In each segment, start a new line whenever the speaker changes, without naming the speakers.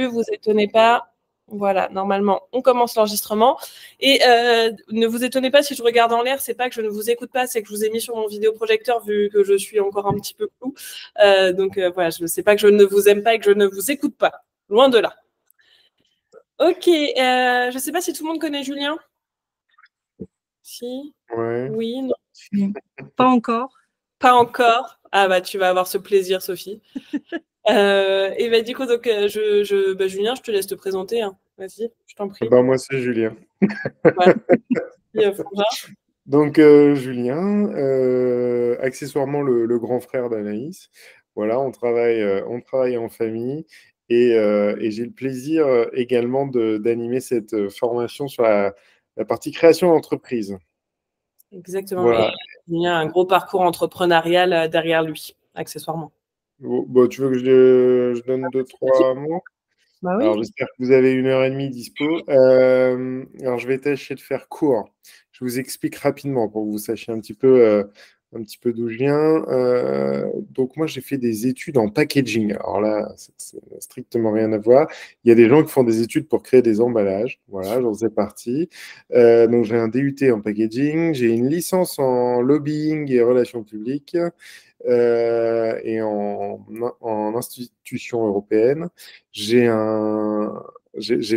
plus, vous étonnez pas. Voilà, normalement, on commence l'enregistrement. Et ne vous étonnez pas si je regarde en l'air, c'est pas que je ne vous écoute pas, c'est que je vous ai mis sur mon vidéoprojecteur vu que je suis encore un petit peu flou. Donc voilà, je ne sais pas que je ne vous aime pas et que je ne vous écoute pas. Loin de là. Ok, je ne sais pas si tout le monde connaît Julien. Si.
Ouais.
Oui, non.
Pas encore.
Pas encore. Ah bah tu vas avoir ce plaisir, Sophie. Et bah du coup, donc, Julien, je te laisse te présenter. Hein. Vas-y, je t'en prie.
Bah, moi, c'est Julien.
Ouais.
Donc, Julien, accessoirement le grand frère d'Anaïs. Voilà, on travaille en famille et j'ai le plaisir également d'animer cette formation sur la partie création d'entreprise.
Exactement.
Voilà.
Et il y a un gros parcours entrepreneurial derrière lui, accessoirement.
Bon, tu veux que je donne 2-3 mots?
Bah oui.
Alors, j'espère que vous avez 1h30 dispo. Alors, je vais tâcher de faire court. Je vous explique rapidement pour que vous sachiez un petit peu d'où je viens. Donc, moi, j'ai fait des études en packaging. Alors là, c'est strictement rien à voir. Il y a des gens qui font des études pour créer des emballages. Voilà, j'en faisais partie. Donc, j'ai un DUT en packaging. J'ai une licence en lobbying et relations publiques. Et en institution européenne. J'ai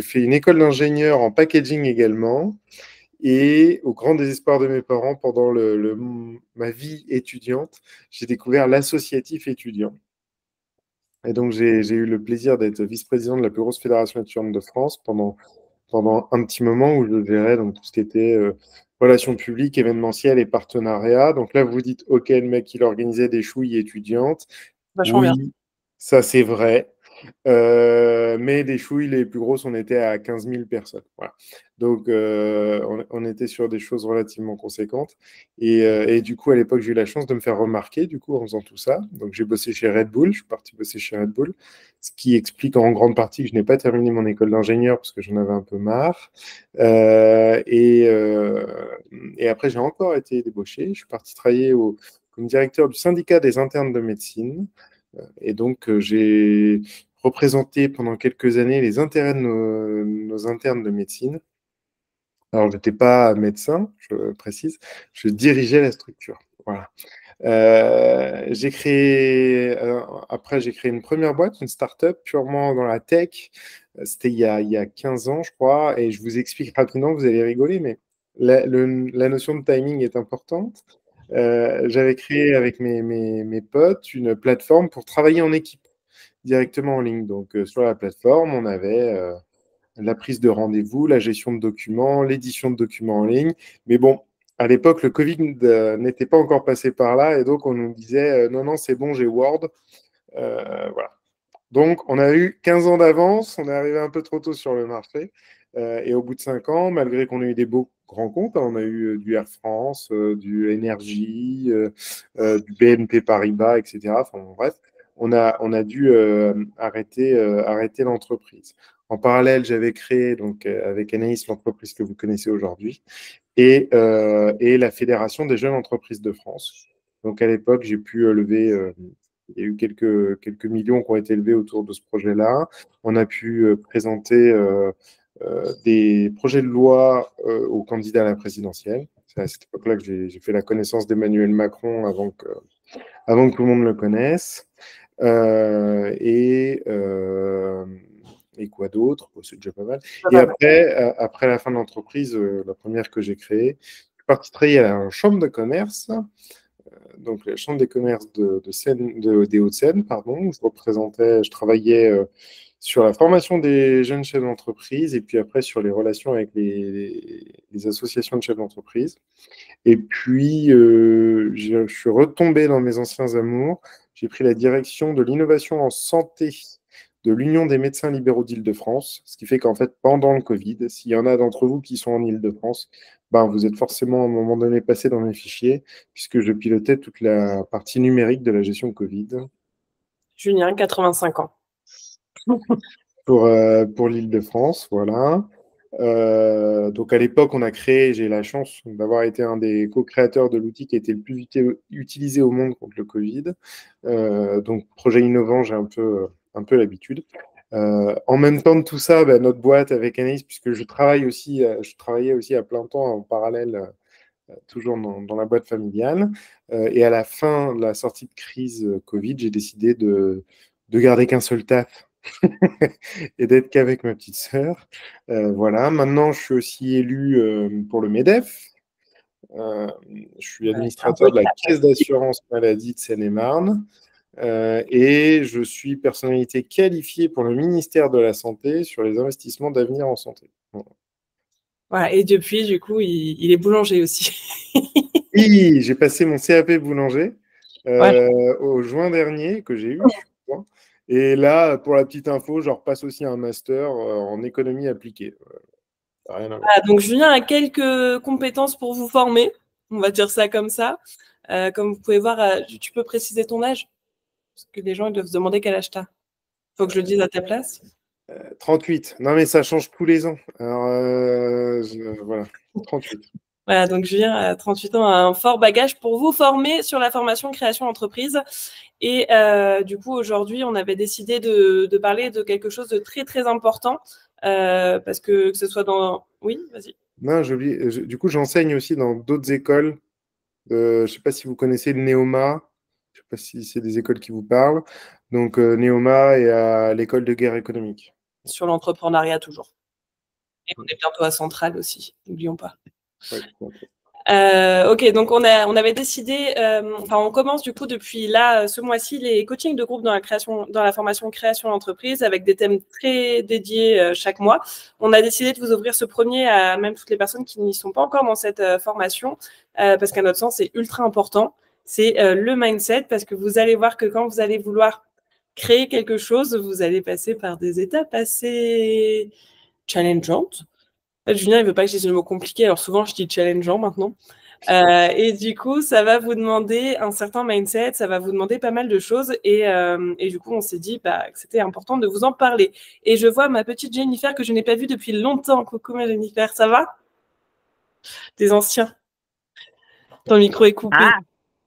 fait une école d'ingénieur en packaging également. Et au grand désespoir de mes parents, pendant ma vie étudiante, j'ai découvert l'associatif étudiant. Et donc, j'ai eu le plaisir d'être vice-président de la plus grosse fédération étudiante de France pendant un petit moment où je gérais donc, tout ce qui était relations publiques, événementielles et partenariats. Donc là, vous vous dites, OK, le mec, il organisait des chouilles étudiantes.
Vachement bien.
Oui, ça c'est vrai. Mais des chouilles, les plus grosses, on était à 15 000 personnes. Voilà. Donc, on était sur des choses relativement conséquentes. Et du coup, à l'époque, j'ai eu la chance de me faire remarquer du coup, en faisant tout ça. Donc, j'ai bossé chez Red Bull. Je suis parti bosser chez Red Bull. Ce qui explique en grande partie que je n'ai pas terminé mon école d'ingénieur parce que j'en avais un peu marre. Et après, j'ai encore été débauché. Je suis parti travailler comme directeur du syndicat des internes de médecine. Et donc, j'ai représenté pendant quelques années les intérêts de nos internes de médecine. Alors, je n'étais pas médecin, je précise, je dirigeais la structure. Voilà. Après, j'ai créé une première boîte, une start-up purement dans la tech. C'était il y a 15 ans, je crois, et je vous explique rapidement, vous allez rigoler, mais la notion de timing est importante. J'avais créé avec mes potes une plateforme pour travailler en équipe directement en ligne. Donc, sur la plateforme, on avait la prise de rendez-vous, la gestion de documents, l'édition de documents en ligne. Mais bon, à l'époque, le Covid n'était pas encore passé par là et donc on nous disait non, non, c'est bon, j'ai Word. Voilà. Donc, on a eu 15 ans d'avance, on est arrivé un peu trop tôt sur le marché. Et au bout de 5 ans, malgré qu'on ait eu des beaux grands comptes, hein, on a eu du Air France, du Énergie, du BNP Paribas, etc. Enfin, bon, bref, on a dû arrêter l'entreprise. En parallèle, j'avais créé donc, avec Anaïs l'entreprise que vous connaissez aujourd'hui et la Fédération des jeunes entreprises de France. Donc à l'époque, j'ai pu lever il y a eu quelques millions qui ont été levés autour de ce projet-là. On a pu présenter des projets de loi aux candidats à la présidentielle. C'est à cette époque-là que j'ai fait la connaissance d'Emmanuel Macron avant que tout le monde le connaisse. Et quoi d'autre? C'est déjà pas mal. Et après la fin de l'entreprise, la première que j'ai créée, je suis parti travailler à la chambre de commerce donc la Chambre des commerces des Hauts-de-Seine, pardon. Je travaillais sur la formation des jeunes chefs d'entreprise et puis après sur les relations avec les associations de chefs d'entreprise. Et puis, je suis retombé dans mes anciens amours. J'ai pris la direction de l'innovation en santé de l'Union des médecins libéraux d'Île-de-France, ce qui fait qu'en fait, pendant le Covid, s'il y en a d'entre vous qui sont en Île-de-France, ben, vous êtes forcément à un moment donné passé dans mes fichiers, puisque je pilotais toute la partie numérique de la gestion Covid.
Julien, 85 ans.
Pour l'Île-de-France, voilà. Donc à l'époque, j'ai eu la chance d'avoir été un des co-créateurs de l'outil qui a été le plus utilisé au monde contre le Covid. Donc projet innovant, j'ai un peu l'habitude. En même temps de tout ça, notre boîte avec Anaïs, puisque je travaillais aussi à plein temps en parallèle, toujours dans la boîte familiale. Et à la fin de la sortie de crise Covid, j'ai décidé de garder qu'un seul taf et d'être qu'avec ma petite sœur. Voilà. Maintenant, je suis aussi élu pour le MEDEF. Je suis
Ouais, c'est un beau
administrateur de la
taf.
Caisse d'assurance maladie de Seine-et-Marne. Et je suis personnalité qualifiée pour le ministère de la Santé sur les investissements d'avenir en santé. Voilà.
Voilà. Et depuis, du coup, il est boulanger aussi.
Oui, j'ai passé mon CAP boulanger
Voilà.
au juin dernier, que j'ai eu, je suis content. Et là, pour la petite info, je repasse aussi un master en économie appliquée. Ça n'a rien à voir.
Ah, donc Julien a quelques compétences pour vous former, on va dire ça comme ça. Comme vous pouvez voir, tu peux préciser ton âge, parce que les gens ils doivent se demander quel âge tu as. Faut que je le dise à ta place.
38. Non, mais ça change tous les ans. Alors, voilà, 38.
Voilà, donc Julien a 38 ans, a un fort bagage pour vous former sur la formation création d'entreprise. Et du coup, aujourd'hui, on avait décidé de parler de quelque chose de très, très important, parce que ce soit dans... Oui, vas-y.
Non, du coup, j'enseigne aussi dans d'autres écoles. Je ne sais pas si vous connaissez le Néoma. Je ne sais pas si c'est des écoles qui vous parlent. Donc, Néoma et à l'école de guerre économique.
Sur l'entrepreneuriat toujours. Et on est bientôt à Centrale aussi, n'oublions pas.
Ouais, ok.
Ok, donc on avait décidé, enfin on commence du coup depuis là ce mois-ci les coachings de groupe dans la formation création d'entreprise avec des thèmes très dédiés chaque mois. On a décidé de vous ouvrir ce premier à même toutes les personnes qui n'y sont pas encore dans cette formation parce qu'à notre sens c'est ultra important. C'est le mindset parce que vous allez voir que quand vous allez vouloir créer quelque chose, vous allez passer par des étapes assez challengeantes. Julien, il veut pas que je dise le mot compliqué, alors souvent je dis challengeant maintenant. Et du coup, ça va vous demander un certain mindset, ça va vous demander pas mal de choses. Et du coup, on s'est dit que c'était important de vous en parler. Et je vois ma petite Jennifer que je n'ai pas vue depuis longtemps. Coucou ma Jennifer, ça va? Des anciens. Ton micro est coupé.
Ah,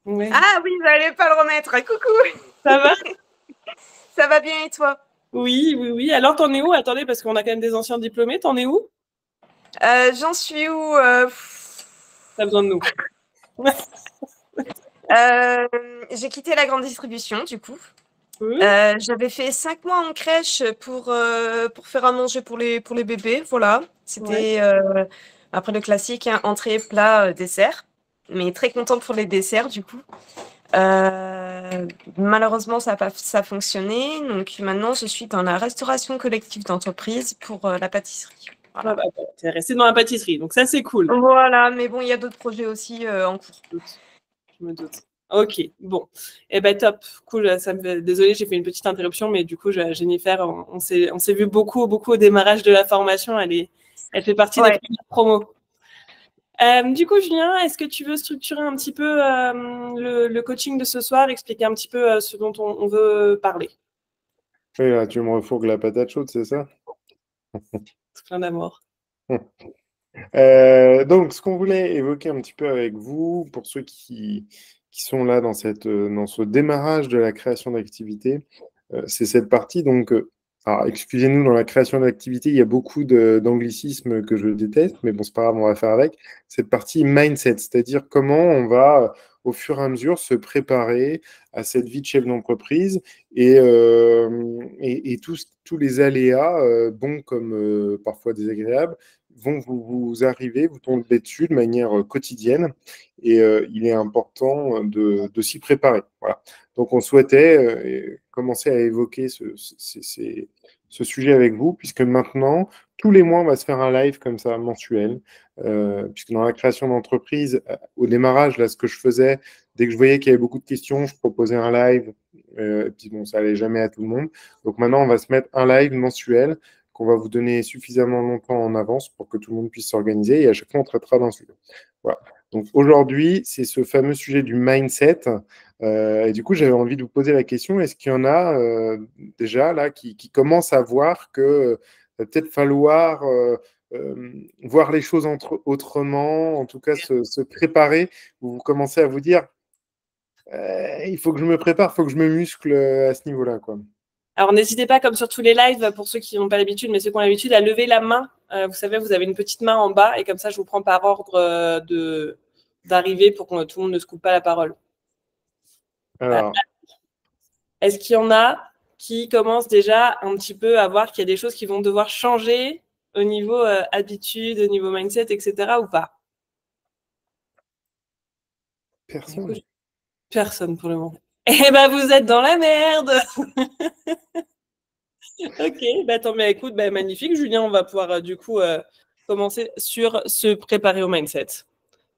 Ouais.
ah oui, j'allais pas le remettre. Coucou,
Ça va?
ça va bien et toi?
Oui, oui, oui. Alors, t'en es où? Attendez, parce qu'on a quand même des anciens diplômés. T'en es où?
J'en suis où
T'as besoin de nous.
J'ai quitté la grande distribution, du coup.
Oui.
J'avais fait 5 mois en crèche pour faire à manger pour les bébés. Voilà. C'était après le classique, hein, entrée, plat, dessert. Mais très contente pour les desserts, du coup. Malheureusement, ça n'a pas ça a fonctionné. Donc maintenant, je suis dans la restauration collective d'entreprise pour la pâtisserie. Voilà.
Ah bah, t'es resté dans la pâtisserie, donc ça c'est cool.
Voilà, mais bon, il y a d'autres projets aussi en cours.
Je me doute. Ok, bon. Eh ben top, cool. Désolée, j'ai fait une petite interruption, mais du coup, Jennifer, on s'est vu beaucoup, beaucoup au démarrage de la formation. Elle fait partie des premières promos. Du coup, Julien, est-ce que tu veux structurer un petit peu le coaching de ce soir, expliquer un petit peu ce dont on veut parler?
Oui, là, tu me refourgues la patate chaude, c'est ça?
C'est plein d'amour.
Donc, ce qu'on voulait évoquer un petit peu avec vous, pour ceux qui sont là dans dans ce démarrage de la création d'activité, c'est cette partie. Donc, alors, excusez-nous, dans la création d'activité, il y a beaucoup d'anglicismes que je déteste, mais bon, c'est pas grave, on va faire avec. Cette partie mindset, c'est-à-dire comment on va, au fur et à mesure, se préparer à cette vie de chef d'entreprise et tous les aléas, bons comme parfois désagréables, vont vous arriver, vous tomber dessus de manière quotidienne. Et il est important de s'y préparer. Voilà. Donc, on souhaitait commencer à évoquer ce sujet avec vous, puisque maintenant, tous les mois, on va se faire un live comme ça, mensuel, puisque dans la création d'entreprise, au démarrage, là, ce que je faisais, dès que je voyais qu'il y avait beaucoup de questions, je proposais un live, et puis bon, ça allait jamais à tout le monde. Donc maintenant, on va se mettre un live mensuel qu'on va vous donner suffisamment longtemps en avance pour que tout le monde puisse s'organiser, et à chaque fois, on traitera d'un sujet. Voilà. Donc aujourd'hui, c'est ce fameux sujet du mindset. Et du coup, j'avais envie de vous poser la question, est-ce qu'il y en a déjà là qui commencent à voir que va peut-être falloir voir les choses autrement, en tout cas se préparer, ou vous commencez à vous dire, il faut que je me prépare, il faut que je me muscle à ce niveau-là, quoi.
Alors, n'hésitez pas, comme sur tous les lives, pour ceux qui n'ont pas l'habitude, mais ceux qui ont l'habitude, à lever la main. Vous savez, vous avez une petite main en bas et comme ça, je vous prends par ordre d'arrivée pour que tout le monde ne se coupe pas la parole.
Alors,
est-ce qu'il y en a qui commencent déjà un petit peu à voir qu'il y a des choses qui vont devoir changer au niveau habitude, au niveau mindset, etc. ou pas?
personne.
Du coup, personne pour le moment. Eh ben, vous êtes dans la merde. Ok, bah tant mais écoute, bah, magnifique, Julien, on va pouvoir du coup commencer sur se préparer au mindset.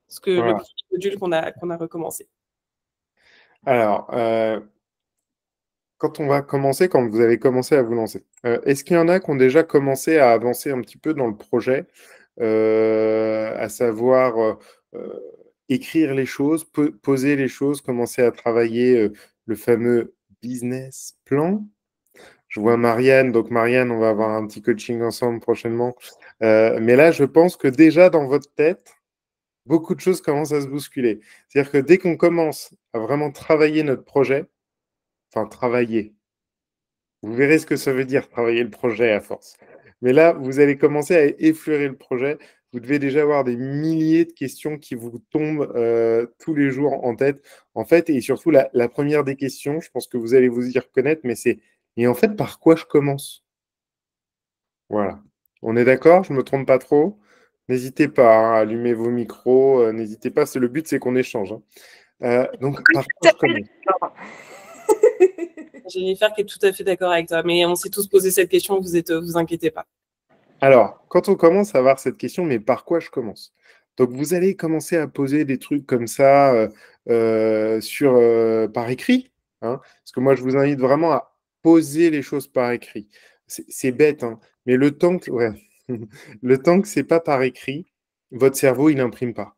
Parce que le
Voilà.
premier module qu'on a recommencé.
Alors, quand vous avez commencé à vous lancer, est-ce qu'il y en a qui ont déjà commencé à avancer un petit peu dans le projet, à savoir écrire les choses, poser les choses, commencer à travailler le fameux business plan? Je vois Marianne, donc Marianne, on va avoir un petit coaching ensemble prochainement. Mais là, je pense que déjà dans votre tête, beaucoup de choses commencent à se bousculer. C'est-à-dire que dès qu'on commence à vraiment travailler notre projet, enfin travailler, vous verrez ce que ça veut dire, travailler le projet à force. Mais là, vous allez commencer à effleurer le projet. Vous devez déjà avoir des milliers de questions qui vous tombent tous les jours en tête. En fait, et surtout, la première des questions, je pense que vous allez vous y reconnaître, mais c'est, et en fait, par quoi je commence? Voilà. On est d'accord? Je ne me trompe pas trop? N'hésitez pas hein, à allumer vos micros. N'hésitez pas. Le but, c'est qu'on échange. Hein. Donc, par quoi je commence?
Jennifer qui est tout à fait d'accord avec toi, mais on s'est tous posé cette question, vous inquiétez pas.
Alors, quand on commence à avoir cette question, mais par quoi je commence? Donc, vous allez commencer à poser des trucs comme ça par écrit. Hein, parce que moi, je vous invite vraiment à poser les choses par écrit. C'est bête, hein, mais le temps que, ouais, le temps que c'est pas par écrit, votre cerveau, il n'imprime pas.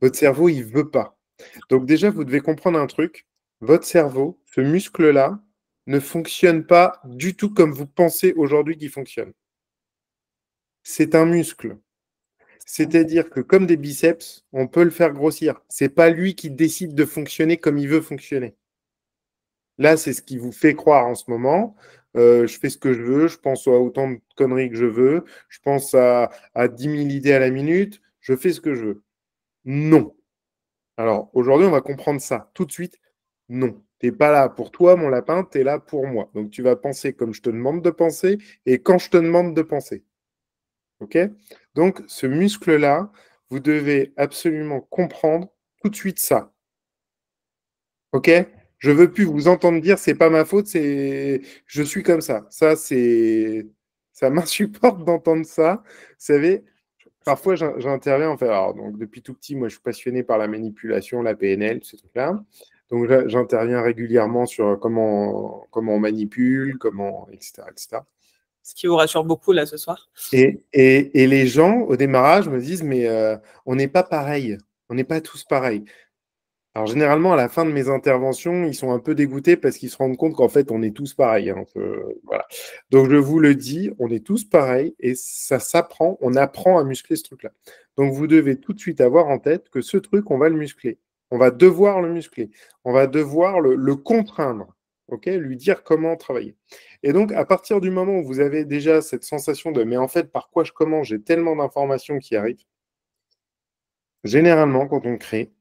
Votre cerveau, il veut pas. Donc déjà, vous devez comprendre un truc. Votre cerveau, ce muscle-là, ne fonctionne pas du tout comme vous pensez aujourd'hui qu'il fonctionne. C'est un muscle. C'est-à-dire que comme des biceps, on peut le faire grossir. C'est pas lui qui décide de fonctionner comme il veut fonctionner. Là, c'est ce qui vous fait croire en ce moment. Je fais ce que je veux, je pense à autant de conneries que je veux, je pense à 10 000 idées à la minute, je fais ce que je veux. Non. Alors, aujourd'hui, on va comprendre ça. Tout de suite, non. Tu n'es pas là pour toi, mon lapin, tu es là pour moi. Donc, tu vas penser comme je te demande de penser et quand je te demande de penser. OK? Donc, ce muscle-là, vous devez absolument comprendre tout de suite ça. OK? Je veux plus vous entendre dire c'est pas ma faute, c'est je suis comme ça. Ça m'insupporte d'entendre ça. Vous savez, parfois j'interviens en fait. Alors, donc depuis tout petit, moi je suis passionné par la manipulation, la PNL, ces trucs-là. Donc j'interviens régulièrement sur comment on manipule, etc., etc.
Ce qui vous rassure beaucoup là ce soir.
Et les gens, au démarrage, me disent, mais on n'est pas pareil. On n'est pas tous pareils. Alors, généralement, à la fin de mes interventions, ils sont un peu dégoûtés parce qu'ils se rendent compte qu'en fait, on est tous pareils. Hein. Voilà. Donc, je vous le dis, on est tous pareils et ça s'apprend. On apprend à muscler ce truc-là. Donc, vous devez tout de suite avoir en tête que ce truc, on va le muscler. On va devoir le muscler. On va devoir le contraindre. OK? Lui dire comment travailler. Et donc, à partir du moment où vous avez déjà cette sensation de mais en fait, par quoi je commence? J'ai tellement d'informations qui arrivent. Généralement, quand on crée,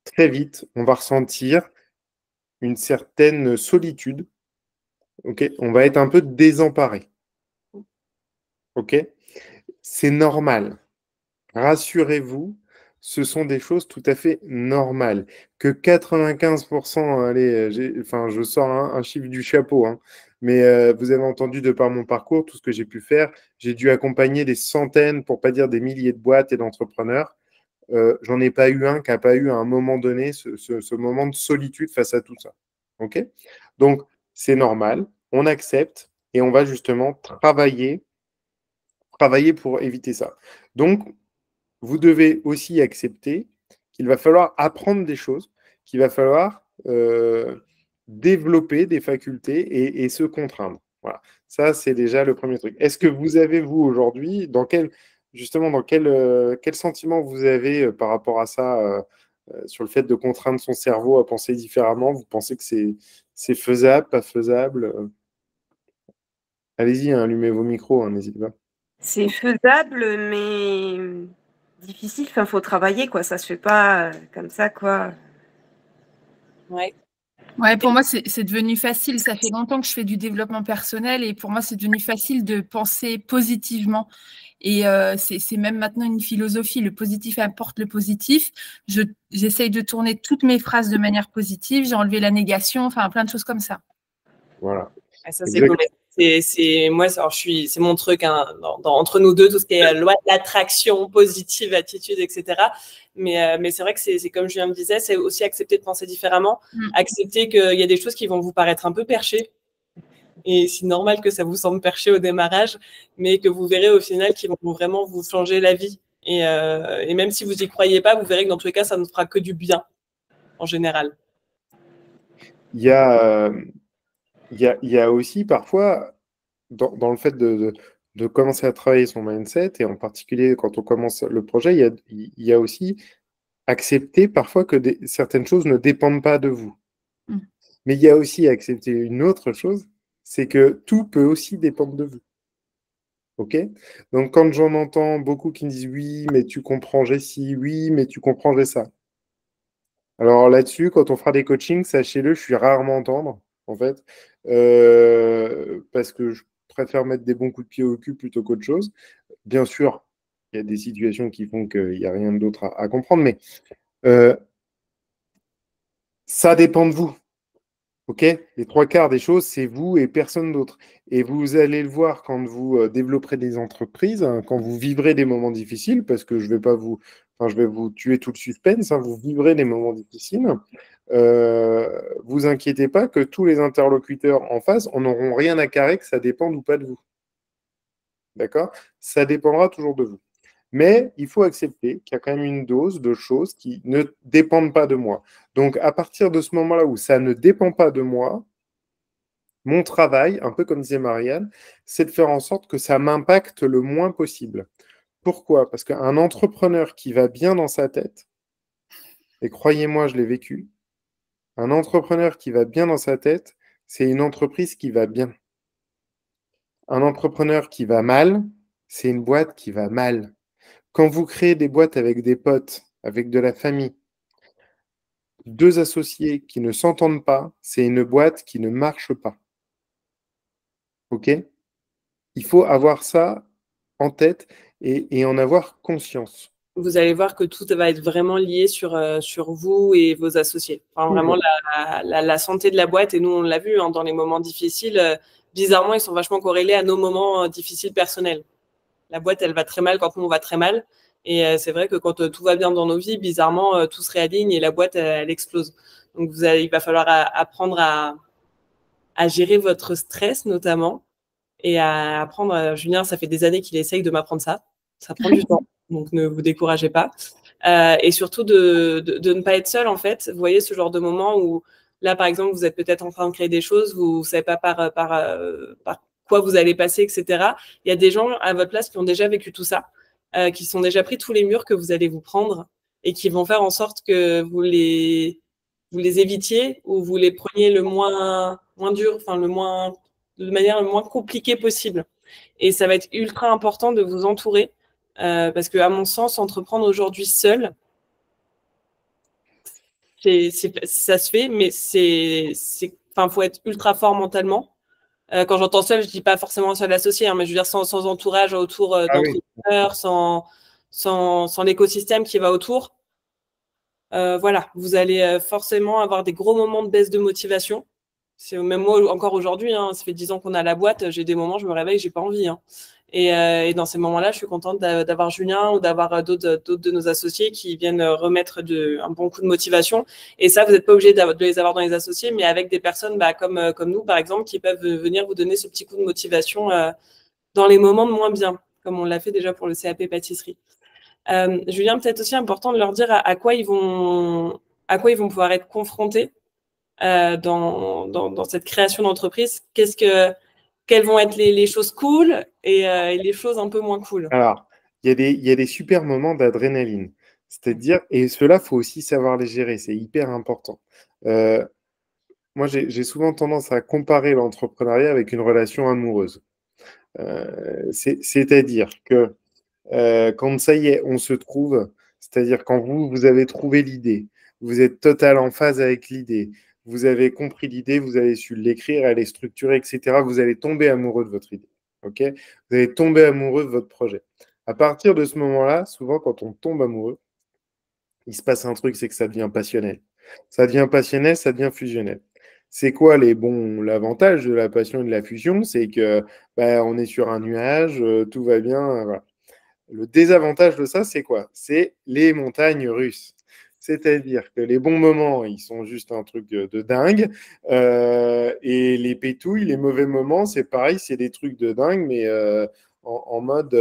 très vite, on va ressentir une certaine solitude. Ok, on va être un peu désemparé. Ok, c'est normal. Rassurez-vous, ce sont des choses tout à fait normales. Que 95%, allez, enfin, je sors un chiffre du chapeau, hein, mais vous avez entendu de par mon parcours, tout ce que j'ai pu faire, j'ai dû accompagner des centaines, pour pas dire des milliers de boîtes et d'entrepreneurs. J'en ai pas eu un qui n'a pas eu à un moment donné ce moment de solitude face à tout ça. OK? Donc, c'est normal, on accepte et on va justement travailler pour éviter ça. Donc, vous devez aussi accepter qu'il va falloir apprendre des choses, qu'il va falloir développer des facultés et se contraindre. Voilà. Ça, c'est déjà le premier truc. Est-ce que vous avez, vous, aujourd'hui, justement, quel sentiment vous avez par rapport à ça, sur le fait de contraindre son cerveau à penser différemment? Vous pensez que c'est faisable, pas faisable? Allez-y, hein, allumez vos micros, hein, n'hésitez pas.
C'est faisable, mais difficile. Enfin, faut travailler, quoi. Ça se fait pas comme ça, quoi.
Ouais.
Ouais, pour moi, c'est devenu facile. Ça fait longtemps que je fais du développement personnel et pour moi, c'est devenu facile de penser positivement. Et c'est même maintenant une philosophie. Le positif apporte le positif. J'essaye de tourner toutes mes phrases de manière positive. J'ai enlevé la négation, enfin, plein de choses comme ça.
Voilà.
Ah, ça, c'est cool. Moi, c'est mon truc, hein, entre nous deux, tout ce qui est loi de l'attraction, positive, attitude, etc. Mais c'est vrai que c'est comme Julien me disait, c'est aussi accepter de penser différemment, accepter qu'il y a des choses qui vont vous paraître un peu perchées. Et c'est normal que ça vous semble perché au démarrage, mais que vous verrez au final qu'ils vont vraiment vous changer la vie. Et même si vous n'y croyez pas, vous verrez que dans tous les cas, ça ne fera que du bien, en général.
Il y a aussi parfois, dans le fait de commencer à travailler son mindset, et en particulier quand on commence le projet, il y a aussi accepter parfois que certaines choses ne dépendent pas de vous. Mais il y a aussi accepter une autre chose, c'est que tout peut aussi dépendre de vous. OK? Donc, quand j'en entends beaucoup qui me disent oui, mais tu comprends ci, oui, mais tu comprends ça. Alors là-dessus, quand on fera des coachings, sachez-le, je suis rarement tendre, en fait, parce que je préfère mettre des bons coups de pied au cul plutôt qu'autre chose. Bien sûr, il y a des situations qui font qu'il n'y a rien d'autre à comprendre, mais ça dépend de vous. OK? Les trois quarts des choses, c'est vous et personne d'autre. Et vous allez le voir quand vous développerez des entreprises, hein, quand vous vivrez des moments difficiles, parce que je vais vous tuer tout le suspense, hein, vous vivrez des moments difficiles. Vous inquiétez pas que tous les interlocuteurs en face en auront rien à carrer que ça dépende ou pas de vous. D'accord? Ça dépendra toujours de vous. Mais il faut accepter qu'il y a quand même une dose de choses qui ne dépendent pas de moi. Donc, à partir de ce moment-là où ça ne dépend pas de moi, mon travail, un peu comme disait Marianne, c'est de faire en sorte que ça m'impacte le moins possible. Pourquoi? Parce qu'un entrepreneur qui va bien dans sa tête, et croyez-moi, je l'ai vécu, un entrepreneur qui va bien dans sa tête, c'est une entreprise qui va bien. Un entrepreneur qui va mal, c'est une boîte qui va mal. Quand vous créez des boîtes avec des potes, avec de la famille, deux associés qui ne s'entendent pas, c'est une boîte qui ne marche pas. OK? Il faut avoir ça en tête et en avoir conscience.
Vous allez voir que tout va être vraiment lié sur vous et vos associés. Enfin, vraiment la santé de la boîte. Et nous, on l'a vu, hein, dans les moments difficiles, bizarrement, ils sont vachement corrélés à nos moments difficiles personnels. La boîte, elle va très mal quand nous, on va très mal. Et c'est vrai que quand tout va bien dans nos vies, bizarrement, tout se réaligne et la boîte, elle explose. Donc, il va falloir apprendre à gérer votre stress, notamment, et à apprendre. Julien, ça fait des années qu'il essaye de m'apprendre ça. Ça prend du temps, donc ne vous découragez pas. Et surtout de ne pas être seul, en fait. Vous voyez ce genre de moment où, là, par exemple, vous êtes peut-être en train de créer des choses, vous ne savez pas par quoi vous allez passer, etc. Il y a des gens à votre place qui ont déjà vécu tout ça, qui sont déjà pris tous les murs que vous allez vous prendre et qui vont faire en sorte que vous les évitiez ou vous les preniez le moins dur, enfin de manière le moins compliquée possible. Et ça va être ultra important de vous entourer parce que, à mon sens, entreprendre aujourd'hui seul, ça se fait, mais faut être ultra fort mentalement. Quand j'entends seul, je dis pas forcément seul associé, hein, mais je veux dire sans entourage autour d'entrepreneurs, sans l'écosystème qui va autour. Voilà, vous allez forcément avoir des gros moments de baisse de motivation. Même moi, encore aujourd'hui, hein, ça fait 10 ans qu'on a la boîte, j'ai des moments, je me réveille, j'ai pas envie. Hein. Et dans ces moments-là, je suis contente d'avoir Julien ou d'avoir d'autres de nos associés qui viennent remettre un bon coup de motivation. Et ça, vous n'êtes pas obligé de les avoir dans les associés, mais avec des personnes comme nous, par exemple, qui peuvent venir vous donner ce petit coup de motivation dans les moments de moins bien, comme on l'a fait déjà pour le CAP pâtisserie. Julien, peut-être aussi important de leur dire à quoi ils vont pouvoir être confrontés dans cette création d'entreprise. Quelles vont être les choses cool et les choses un peu moins cool?
Alors, il y a des super moments d'adrénaline. C'est-à-dire, et cela, il faut aussi savoir les gérer, c'est hyper important. Moi, j'ai souvent tendance à comparer l'entrepreneuriat avec une relation amoureuse. C'est-à-dire que quand ça y est, on se trouve, c'est-à-dire quand vous avez trouvé l'idée, vous êtes total en phase avec l'idée, vous avez compris l'idée, vous avez su l'écrire, elle est structurée, etc. Vous allez tomber amoureux de votre idée. Ok? Vous allez tomber amoureux de votre projet. À partir de ce moment-là, souvent quand on tombe amoureux, il se passe un truc, c'est que ça devient passionnel. Ça devient passionnel, ça devient fusionnel. C'est quoi l'avantage de la passion et de la fusion? C'est que on est sur un nuage, tout va bien. Voilà. Le désavantage de ça, c'est quoi? C'est les montagnes russes. C'est-à-dire que les bons moments, ils sont juste un truc de dingue. Et les pétouilles, les mauvais moments, c'est pareil, c'est des trucs de dingue, mais en mode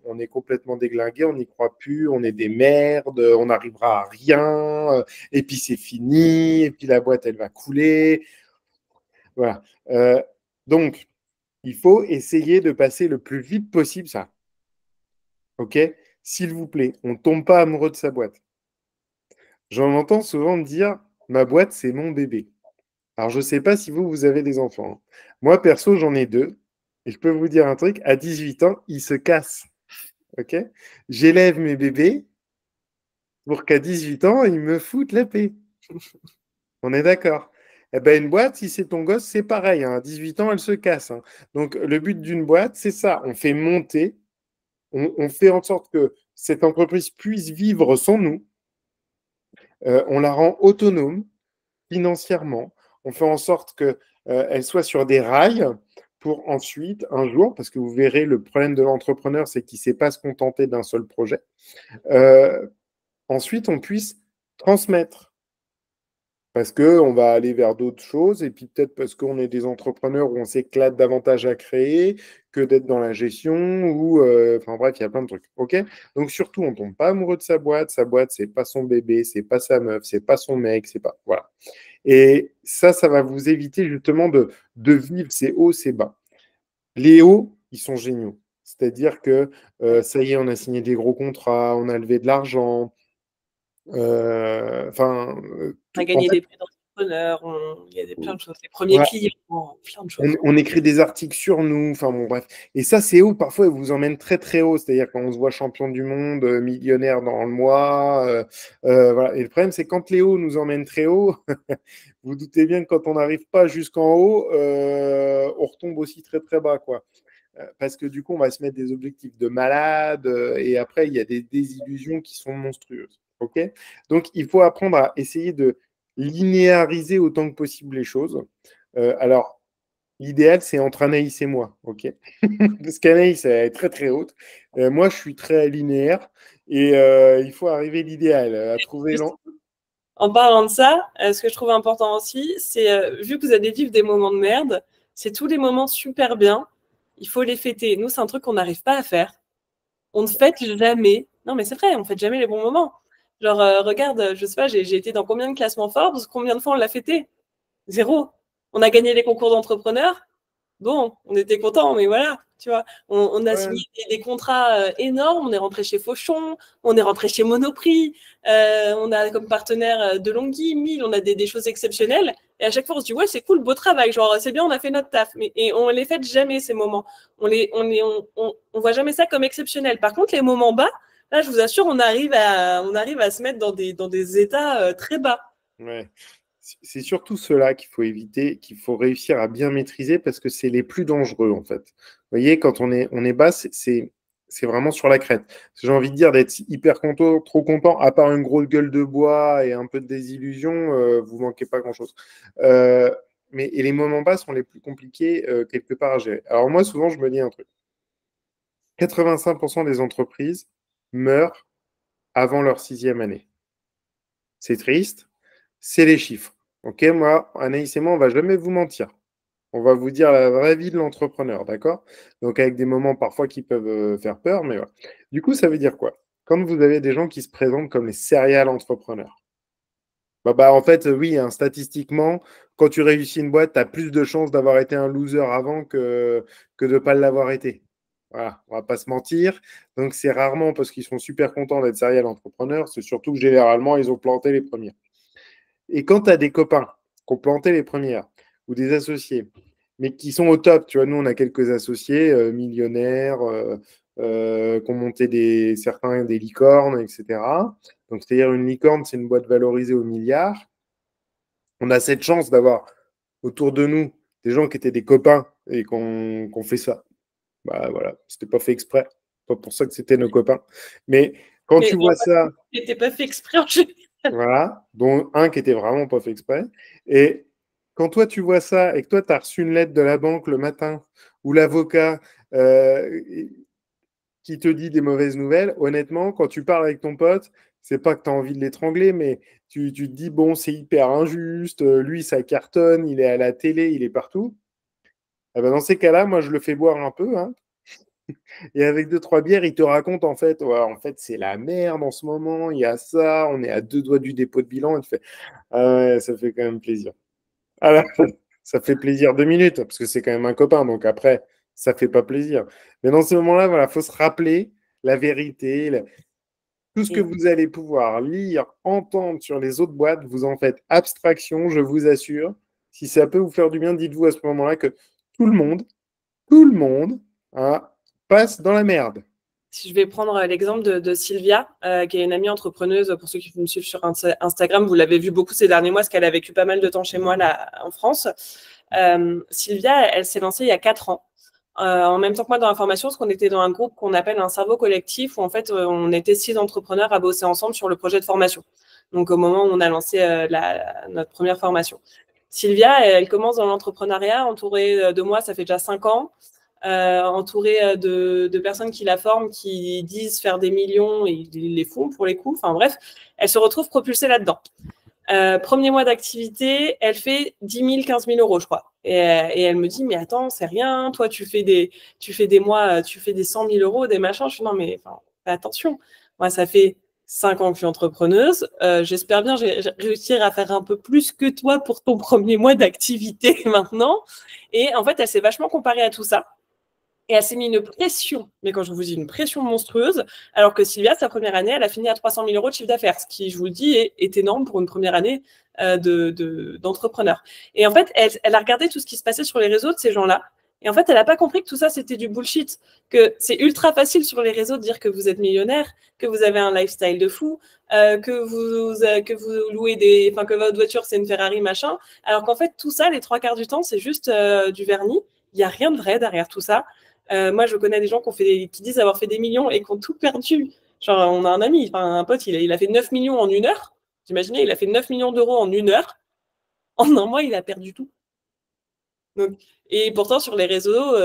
on est complètement déglingué, on n'y croit plus, on est des merdes, on n'arrivera à rien, et puis c'est fini, et puis la boîte, elle va couler. Voilà. Donc, il faut essayer de passer le plus vite possible ça. Ok? S'il vous plaît, on ne tombe pas amoureux de sa boîte. J'en entends souvent me dire, ma boîte, c'est mon bébé. Alors, je ne sais pas si vous avez des enfants. Moi, perso, j'en ai deux. Et je peux vous dire un truc, à 18 ans, ils se cassent. Ok? J'élève mes bébés pour qu'à 18 ans, ils me foutent la paix. On est d'accord? Eh ben, une boîte, si c'est ton gosse, c'est pareil, hein. À 18 ans, elle se casse, hein. Donc, le but d'une boîte, c'est ça. On fait monter, on fait en sorte que cette entreprise puisse vivre sans nous. On la rend autonome financièrement. On fait en sorte qu'elle soit sur des rails pour ensuite, un jour, parce que vous verrez, le problème de l'entrepreneur, c'est qu'il ne sait pas se contenter d'un seul projet. Ensuite, on puisse transmettre. Parce qu'on va aller vers d'autres choses, et puis peut-être parce qu'on est des entrepreneurs où on s'éclate davantage à créer que d'être dans la gestion, ou enfin bref, il y a plein de trucs. Ok? Donc surtout, on ne tombe pas amoureux de sa boîte. Sa boîte, c'est pas son bébé, c'est pas sa meuf, c'est pas son mec, c'est pas. Voilà. Et ça va vous éviter justement de vivre ces hauts, ces bas. Les hauts, ils sont géniaux. C'est-à-dire que ça y est, on a signé des gros contrats, on a levé de l'argent. Enfin,
On a gagné des prix d'entrepreneur, il y a plein de choses. Les premiers clients, plein de choses.
On écrit des articles sur nous, enfin bon, bref. Et ça, c'est haut. Parfois, ils vous emmènent très, très haut. C'est-à-dire quand on se voit champion du monde, millionnaire dans le mois. Voilà. Et le problème, c'est quand les hauts nous emmènent très haut, vous doutez bien que quand on n'arrive pas jusqu'en haut, on retombe aussi très, très bas, quoi. Parce que du coup, on va se mettre des objectifs de malade, et après, il y a des désillusions qui sont monstrueuses. Ok? Donc, il faut apprendre à essayer de linéariser autant que possible les choses. Alors, l'idéal, c'est entre Anaïs et moi. Ok? Parce qu'Anaïs, elle est très, très haute. Moi, je suis très linéaire. Et il faut arriver à l'idéal, à trouver
En parlant de ça, ce que je trouve important aussi, c'est vu que vous allez vivre des moments de merde, c'est tous les moments super bien. Il faut les fêter. Nous, c'est un truc qu'on n'arrive pas à faire. On ne fête jamais. Non, mais c'est vrai, on ne fête jamais les bons moments. Genre, regarde, je sais pas, j'ai été dans combien de classements Forbes, combien de fois on l'a fêté? Zéro. On a gagné les concours d'entrepreneurs. Bon, on était contents, mais voilà, tu vois. On a signé des contrats énormes. On est rentré chez Fauchon, on est rentré chez Monoprix. On a comme partenaire De Longhi, Mille, on a des choses exceptionnelles. Et à chaque fois, on se dit, ouais, c'est cool, beau travail. Genre, c'est bien, on a fait notre taf. Et on les fête jamais, ces moments. On voit jamais ça comme exceptionnel. Par contre, les moments bas, là, je vous assure, on arrive à se mettre dans des états très bas.
Ouais. C'est surtout ceux-là qu'il faut éviter, qu'il faut réussir à bien maîtriser parce que c'est les plus dangereux, en fait. Vous voyez, quand on est bas, c'est vraiment sur la crête. J'ai envie de dire d'être hyper content, trop content, à part une grosse gueule de bois et un peu de désillusion, vous manquez pas grand-chose. Et les moments bas sont les plus compliqués quelque part à gérer. Alors moi, souvent, je me dis un truc. 85% des entreprises meurent avant leur 6e année. C'est triste, c'est les chiffres. Ok, moi, Anaïs et moi, on ne va jamais vous mentir. On va vous dire la vraie vie de l'entrepreneur, d'accord? Donc, avec des moments parfois qui peuvent faire peur, mais voilà. Du coup, ça veut dire quoi? Quand vous avez des gens qui se présentent comme les serial entrepreneurs, en fait, oui, hein, statistiquement, quand tu réussis une boîte, tu as plus de chances d'avoir été un loser avant que de ne pas l'avoir été. Voilà, on va pas se mentir. Donc, c'est rarement parce qu'ils sont super contents d'être serial entrepreneurs, c'est surtout que généralement, ils ont planté les premiers. Et quand tu as des copains qui ont planté les premières ou des associés, mais qui sont au top. Tu vois, nous, on a quelques associés millionnaires qui ont monté certains des licornes, etc. Donc, c'est-à-dire une licorne, c'est une boîte valorisée au milliard. On a cette chance d'avoir autour de nous des gens qui étaient des copains et qu'on fait ça. Bah voilà, c'était pas fait exprès. Pas pour ça que c'était nos copains. Mais quand tu vois ça.
C'était pas fait exprès en général.
Voilà, dont un qui était vraiment pas fait exprès. Et quand toi tu vois ça et que toi tu as reçu une lettre de la banque le matin ou l'avocat qui te dit des mauvaises nouvelles, honnêtement, quand tu parles avec ton pote, c'est pas que tu as envie de l'étrangler, mais tu te dis, bon, c'est hyper injuste, lui, ça cartonne, il est à la télé, il est partout. Eh ben, dans ces cas-là, moi, je le fais boire un peu, hein, et avec 2-3 bières, il te raconte, en fait, ouais, en fait, c'est la merde en ce moment, il y a ça, on est à 2 doigts du dépôt de bilan, et tu fais, ah ouais, ça fait quand même plaisir. Alors, ça fait plaisir 2 minutes, parce que c'est quand même un copain, donc après, ça fait pas plaisir. Mais dans ces moments-là, voilà, faut se rappeler la vérité, tout ce que vous allez pouvoir lire, entendre sur les autres boîtes, vous en faites abstraction, je vous assure. Si ça peut vous faire du bien, dites-vous à ce moment-là que tout le monde hein, passe dans la merde.
Si je vais prendre l'exemple de Sylvia, qui est une amie entrepreneuse, pour ceux qui me suivent sur Instagram, vous l'avez vu beaucoup ces derniers mois, parce qu'elle a vécu pas mal de temps chez moi là, en France. Sylvia, elle s'est lancée il y a 4 ans. En même temps que moi dans la formation, parce qu'on était dans un groupe qu'on appelle un cerveau collectif, où en fait on était 6 entrepreneurs à bosser ensemble sur le projet de formation. Donc au moment où on a lancé notre première formation. Sylvia, elle commence dans l'entrepreneuriat, entourée de moi, ça fait déjà 5 ans. Entourée de personnes qui la forment, qui disent faire des millions et ils les font pour les coups. Enfin bref, elle se retrouve propulsée là-dedans. Premier mois d'activité, elle fait 10 000, 15 000 euros, je crois. Et elle me dit, mais attends, c'est rien. Toi, tu fais des mois, tu fais des 100 000 euros, des machins. Je dis, non, mais fais attention. Moi, ça fait 5 ans que je suis entrepreneuse. J'espère bien réussir à faire un peu plus que toi pour ton premier mois d'activité maintenant. Et en fait, elle s'est vachement comparée à tout ça. Et elle s'est mis une pression, mais quand je vous dis une pression monstrueuse, alors que Sylvia, sa première année, elle a fini à 300 000 euros de chiffre d'affaires, ce qui, je vous le dis, est énorme pour une première année d'entrepreneur. Et en fait, elle a regardé tout ce qui se passait sur les réseaux de ces gens-là. Et en fait, elle n'a pas compris que tout ça, c'était du bullshit. Que c'est ultra facile sur les réseaux de dire que vous êtes millionnaire, que vous avez un lifestyle de fou, que vous louez que votre voiture, c'est une Ferrari, machin. Alors qu'en fait, tout ça, les 3 quarts du temps, c'est juste du vernis. Il n'y a rien de vrai derrière tout ça. Moi, je connais des gens qui disent avoir fait des millions et qui ont tout perdu. Genre, on a un ami, un pote, il a fait 9 millions en 1 heure. Vous imaginez, il a fait 9 millions d'euros en 1 heure. En un mois, il a perdu tout. Donc, et pourtant, sur les réseaux,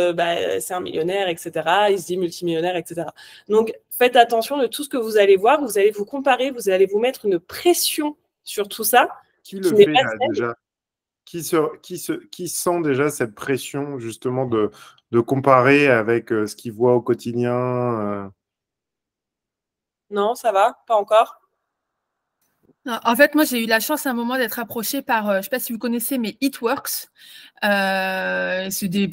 c'est un millionnaire, etc. Il se dit multimillionnaire, etc. Donc, faites attention de tout ce que vous allez voir. Vous allez vous comparer, vous allez vous mettre une pression sur tout ça.
Qui le fait là, déjà? Qui sent déjà cette pression justement de comparer avec ce qu'il voit au quotidien
Non, ça va, pas encore.
En fait, moi, j'ai eu la chance à un moment d'être approchée par, je ne sais pas si vous connaissez, mais Eatworks. C'est des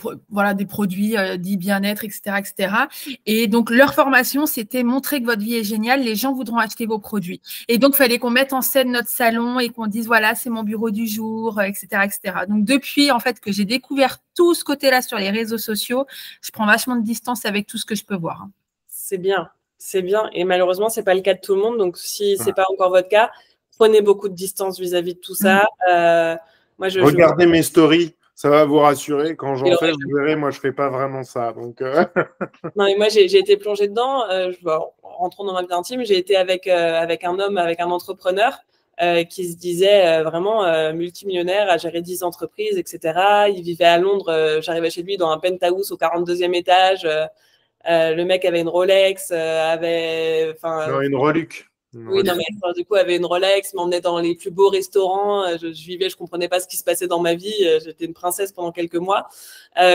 produits dits bien-être, etc., etc. Et donc, leur formation, c'était montrer que votre vie est géniale, les gens voudront acheter vos produits. Et donc, il fallait qu'on mette en scène notre salon et qu'on dise, voilà, c'est mon bureau du jour, etc., etc. Donc, depuis, en fait, que j'ai découvert tout ce côté-là sur les réseaux sociaux, je prends vachement de distance avec tout ce que je peux voir.
C'est bien. C'est bien. Et malheureusement, ce n'est pas le cas de tout le monde. Donc, si ce n'est pas encore votre cas, prenez beaucoup de distance vis-à-vis de tout ça.
Regardez mes stories, ça va vous rassurer. Quand j'en fais, vous verrez, moi, je ne fais pas vraiment ça. Donc,
Non, mais moi, j'ai été plongée dedans. Rentrons dans ma vie intime. J'ai été avec un homme, avec un entrepreneur qui se disait vraiment multimillionnaire, a géré 10 entreprises, etc. Il vivait à Londres. J'arrivais chez lui dans un penthouse au 42e étage. Le mec avait une Rolex,
une Rolex.
Oui, non, mais du coup, avait une Rolex, m'emmenait dans les plus beaux restaurants. Je vivais, je comprenais pas ce qui se passait dans ma vie. J'étais une princesse pendant quelques mois.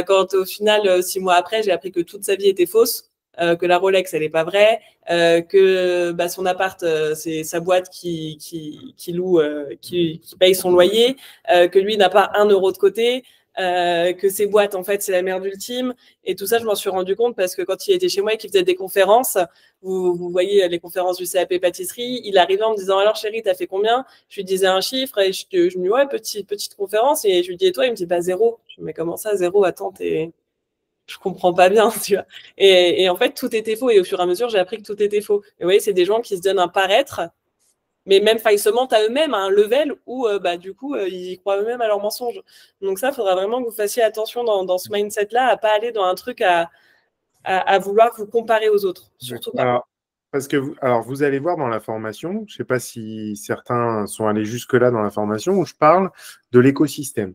Quand au final, 6 mois après, j'ai appris que toute sa vie était fausse, que la Rolex, elle est pas vraie, que son appart, c'est sa boîte qui loue, qui paye son loyer, que lui n'a pas 1 euro de côté. que ces boîtes, en fait, c'est la merde ultime. Et tout ça, je m'en suis rendu compte parce que quand il était chez moi et qu'il faisait des conférences, vous voyez les conférences du CAP pâtisserie, il arrivait en me disant, alors chérie, t'as fait combien? Je lui disais un chiffre et je me dis, ouais, petite conférence. Et je lui dis, et toi? Il me dit, bah, 0. Je me dis, mais comment ça, 0? Attends, je comprends pas bien, tu vois. Et en fait, tout était faux. Et au fur et à mesure, j'ai appris que tout était faux. Et vous voyez, c'est des gens qui se donnent un paraître, mais même ils se mentent à eux-mêmes à un level où, du coup, ils croient eux-mêmes à leurs mensonges. Donc ça, il faudra vraiment que vous fassiez attention dans ce mindset-là, à pas aller dans un truc à vouloir vous comparer aux autres. Surtout pas.
Alors, parce que vous allez voir dans la formation, je ne sais pas si certains sont allés jusque-là dans la formation, où je parle de l'écosystème.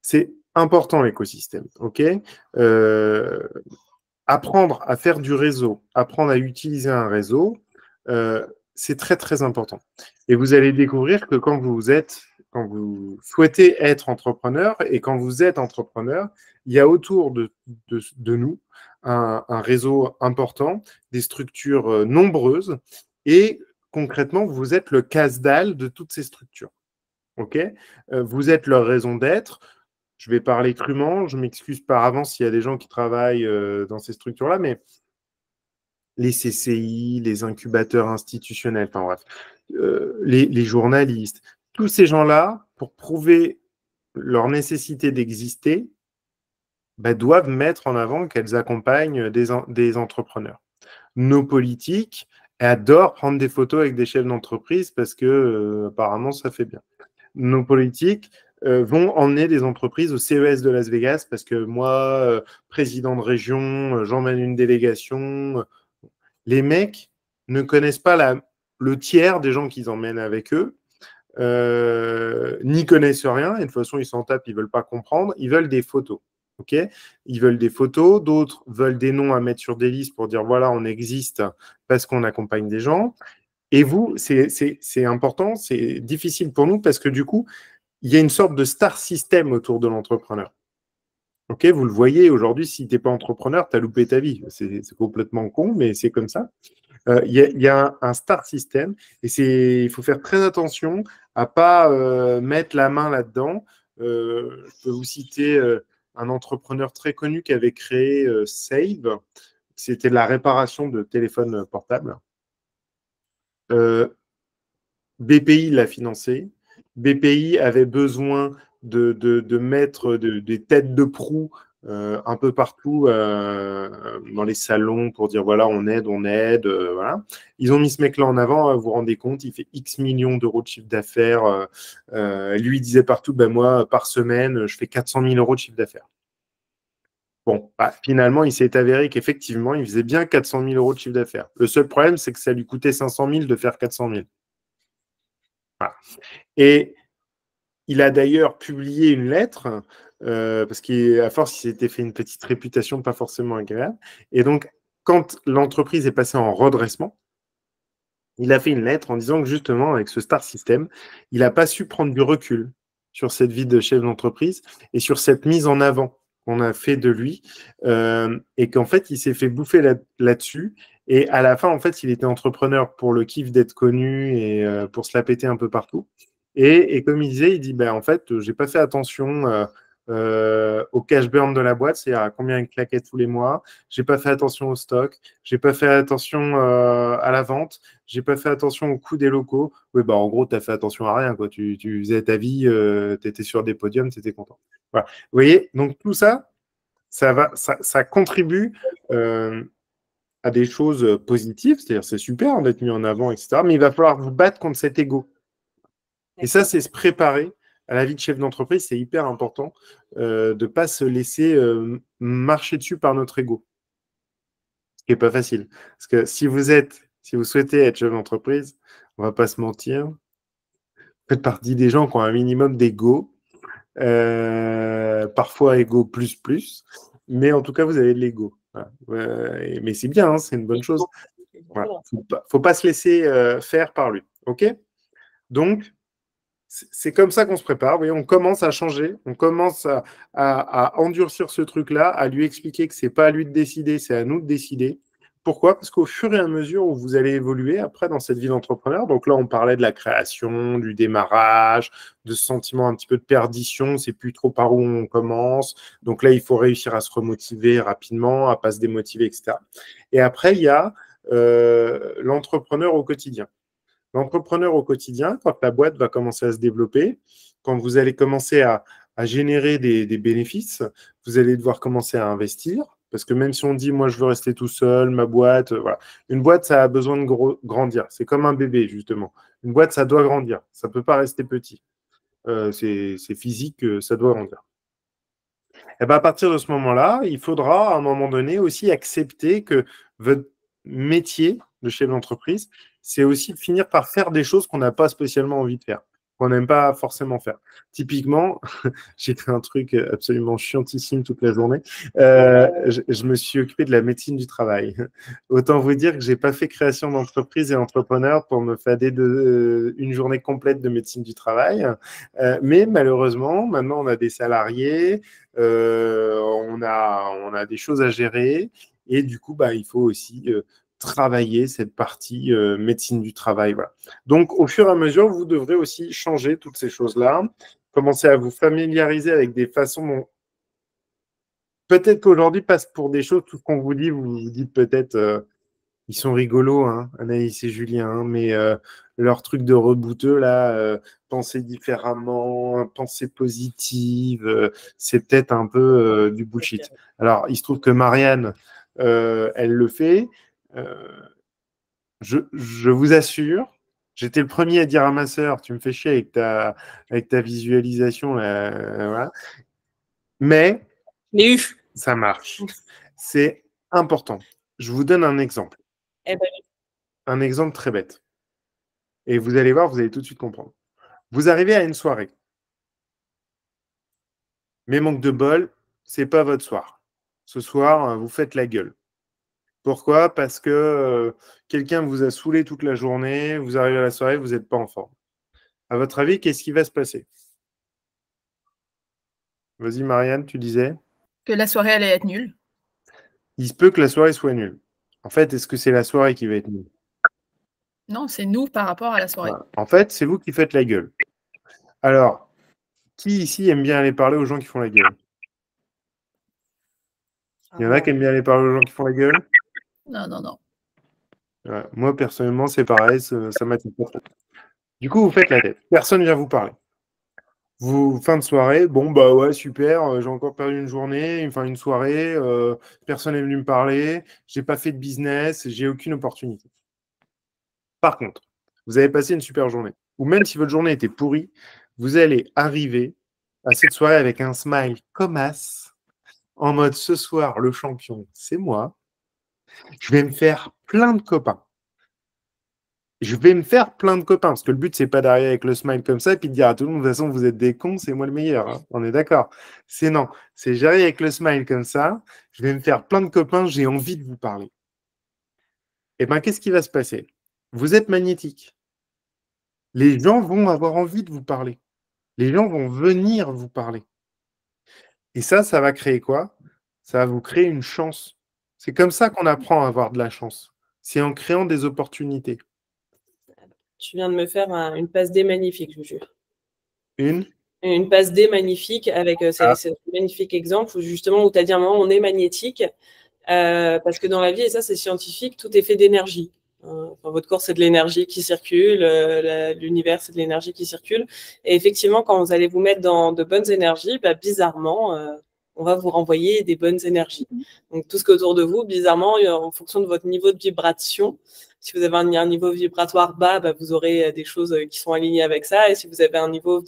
C'est important l'écosystème, ok? Apprendre à faire du réseau, apprendre à utiliser un réseau, c'est très très important. Et vous allez découvrir que quand vous souhaitez être entrepreneur et quand vous êtes entrepreneur, il y a autour de nous un réseau important, des structures nombreuses et concrètement, vous êtes le casse-dalle de toutes ces structures. Ok? Vous êtes leur raison d'être. Je vais parler crûment, je m'excuse par avance s'il y a des gens qui travaillent dans ces structures-là, mais les CCI, les incubateurs institutionnels, enfin bref, les journalistes, tous ces gens-là, pour prouver leur nécessité d'exister, doivent mettre en avant qu'elles accompagnent des entrepreneurs. Nos politiques adorent prendre des photos avec des chefs d'entreprise parce que apparemment ça fait bien. Nos politiques vont emmener des entreprises au CES de Las Vegas parce que moi, président de région, j'emmène une délégation. Les mecs ne connaissent pas le tiers des gens qu'ils emmènent avec eux, n'y connaissent rien, et de toute façon, ils s'en tapent, ils ne veulent pas comprendre, ils veulent des photos. Okay, ils veulent des photos, d'autres veulent des noms à mettre sur des listes pour dire voilà, on existe parce qu'on accompagne des gens. Et vous, c'est important, c'est difficile pour nous parce que du coup, il y a une sorte de star system autour de l'entrepreneur. Ok, vous le voyez aujourd'hui, si tu n'es pas entrepreneur, tu as loupé ta vie. C'est complètement con, mais c'est comme ça. Il y a un star system et il faut faire très attention à ne pas mettre la main là-dedans. Je peux vous citer un entrepreneur très connu qui avait créé Save. C'était de la réparation de téléphones portables. BPI l'a financé. BPI avait besoin de mettre des têtes de proue un peu partout dans les salons pour dire voilà, on aide, voilà. Ils ont mis ce mec-là en avant, vous vous rendez compte, il fait X millions d'euros de chiffre d'affaires. Lui, il disait partout, moi, par semaine, je fais 400 000 euros de chiffre d'affaires. Bon, finalement, il s'est avéré qu'effectivement, il faisait bien 400 000 euros de chiffre d'affaires. Le seul problème, c'est que ça lui coûtait 500 000 de faire 400 000. Voilà. Et il a d'ailleurs publié une lettre, parce qu'à force, il s'était fait une petite réputation pas forcément agréable. Et donc, quand l'entreprise est passée en redressement, il a fait une lettre en disant que justement, avec ce star system, il n'a pas su prendre du recul sur cette vie de chef d'entreprise et sur cette mise en avant qu'on a fait de lui, et qu'en fait, il s'est fait bouffer là-dessus. Et à la fin, en fait, il était entrepreneur pour le kiff d'être connu et pour se la péter un peu partout. Et comme il disait, il dit, en fait, j'ai pas fait attention au cash burn de la boîte, c'est-à-dire à combien il claquait tous les mois. J'ai pas fait attention au stock. J'ai pas fait attention à la vente. J'ai pas fait attention au coût des locaux. Oui, en gros, tu as fait attention à rien, quoi. Tu faisais ta vie, tu étais sur des podiums, tu étais content. Voilà. Vous voyez, donc tout ça, ça contribue à des choses positives, c'est-à-dire c'est super d'être mis en avant, etc. Mais il va falloir vous battre contre cet ego. Et ça, c'est se préparer à la vie de chef d'entreprise. C'est hyper important de ne pas se laisser marcher dessus par notre ego. Ce qui n'est pas facile. Parce que si vous souhaitez être chef d'entreprise, on ne va pas se mentir, vous faites partie des gens qui ont un minimum d'ego, parfois ego plus, mais en tout cas, vous avez de l'ego. Voilà. Mais c'est bien, c'est une bonne chose. Voilà. Faut pas se laisser faire par lui. OK ? Donc, c'est comme ça qu'on se prépare. Vous voyez, on commence à changer, on commence à endurcir ce truc-là, à lui expliquer que ce n'est pas à lui de décider, c'est à nous de décider. Pourquoi? Parce qu'au fur et à mesure où vous allez évoluer après dans cette vie d'entrepreneur, donc là, on parlait de la création, du démarrage, de ce sentiment un petit peu de perdition, c'est plus trop par où on commence. Donc là, il faut réussir à se remotiver rapidement, à pas se démotiver, etc. Et après, il y a l'entrepreneur au quotidien. L'entrepreneur au quotidien, quand la boîte va commencer à se développer, quand vous allez commencer à générer des bénéfices, vous allez devoir commencer à investir. Parce que même si on dit, moi, je veux rester tout seul, ma boîte, voilà. Une boîte, ça a besoin de grandir. C'est comme un bébé, justement. Une boîte, ça doit grandir. Ça ne peut pas rester petit. C'est physique, ça doit grandir. Et ben, à partir de ce moment-là, il faudra, à un moment donné, aussi accepter que votre métier de chef d'entreprise, c'est aussi de finir par faire des choses qu'on n'a pas spécialement envie de faire, qu'on n'aime pas forcément faire. Typiquement, j'ai fait un truc absolument chiantissime toute la journée. Je me suis occupé de la médecine du travail. Autant vous dire que je n'ai pas fait création d'entreprise et entrepreneur pour me fader une journée complète de médecine du travail. Mais malheureusement, maintenant, on a des salariés, on a des choses à gérer. Et du coup, il faut aussi travailler cette partie médecine du travail. Voilà. Donc, au fur et à mesure, vous devrez aussi changer toutes ces choses-là, commencer à vous familiariser avec des façons dont peut-être qu'aujourd'hui passe pour des choses, tout ce qu'on vous dit, vous vous dites peut-être, ils sont rigolos, hein, Anaïs et Julien, hein, mais leur truc de rebouteux, là, penser différemment, penser positive, c'est peut-être un peu du bullshit. Alors, il se trouve que Marianne, elle le fait. Je vous assure, j'étais le premier à dire à ma sœur, tu me fais chier avec ta visualisation, voilà. Mais ça marche. C'est important. Je vous donne un exemple. Un exemple très bête. Et vous allez voir, vous allez tout de suite comprendre. Vous arrivez à une soirée. Mais manque de bol, c'est pas votre soir. Ce soir, vous faites la gueule. Pourquoi? Parce que quelqu'un vous a saoulé toute la journée, vous arrivez à la soirée, vous n'êtes pas en forme. À votre avis, qu'est-ce qui va se passer? Vas-y, Marianne, tu disais?
Que la soirée allait être nulle.
Il se peut que la soirée soit nulle. En fait, est-ce que c'est la soirée qui va être nulle?
Non, c'est nous par rapport à la soirée.
Voilà. En fait, c'est vous qui faites la gueule. Alors, qui ici aime bien aller parler aux gens qui font la gueule? Il y en a qui aiment bien aller parler aux gens qui font la gueule?
Non.
Ouais, moi, personnellement, c'est pareil, ça m'attire pas trop. Du coup, vous faites la tête. Personne ne vient vous parler. Fin de soirée, bon, ouais, super, j'ai encore perdu une journée, enfin une soirée, personne n'est venu me parler, j'ai pas fait de business, j'ai aucune opportunité. Par contre, vous avez passé une super journée. Ou même si votre journée était pourrie, vous allez arriver à cette soirée avec un smile comme as, en mode ce soir, le champion, c'est moi. Je vais me faire plein de copains. Parce que le but, c'est pas d'arriver avec le smile comme ça et puis de dire à tout le monde, de toute façon, vous êtes des cons, c'est moi le meilleur. Hein. On est d'accord. C'est non. C'est j'arrive avec le smile comme ça, je vais me faire plein de copains, j'ai envie de vous parler. Et bien, qu'est-ce qui va se passer? Vous êtes magnétique. Les gens vont avoir envie de vous parler. Les gens vont venir vous parler. Et ça va créer quoi? Ça va vous créer une chance. C'est comme ça qu'on apprend à avoir de la chance. C'est en créant des opportunités.
Tu viens de me faire une passe D magnifique, je vous jure.
Une
passe D magnifique avec c'est un magnifique exemple où justement où tu as dit à un moment on est magnétique parce que dans la vie, et ça c'est scientifique, tout est fait d'énergie. Enfin, votre corps c'est de l'énergie qui circule, l'univers c'est de l'énergie qui circule. Et effectivement, quand vous allez vous mettre dans de bonnes énergies, bizarrement, on va vous renvoyer des bonnes énergies. Donc tout ce qui est autour de vous, bizarrement, en fonction de votre niveau de vibration, si vous avez un niveau vibratoire bas, vous aurez des choses qui sont alignées avec ça. Et si vous avez un niveau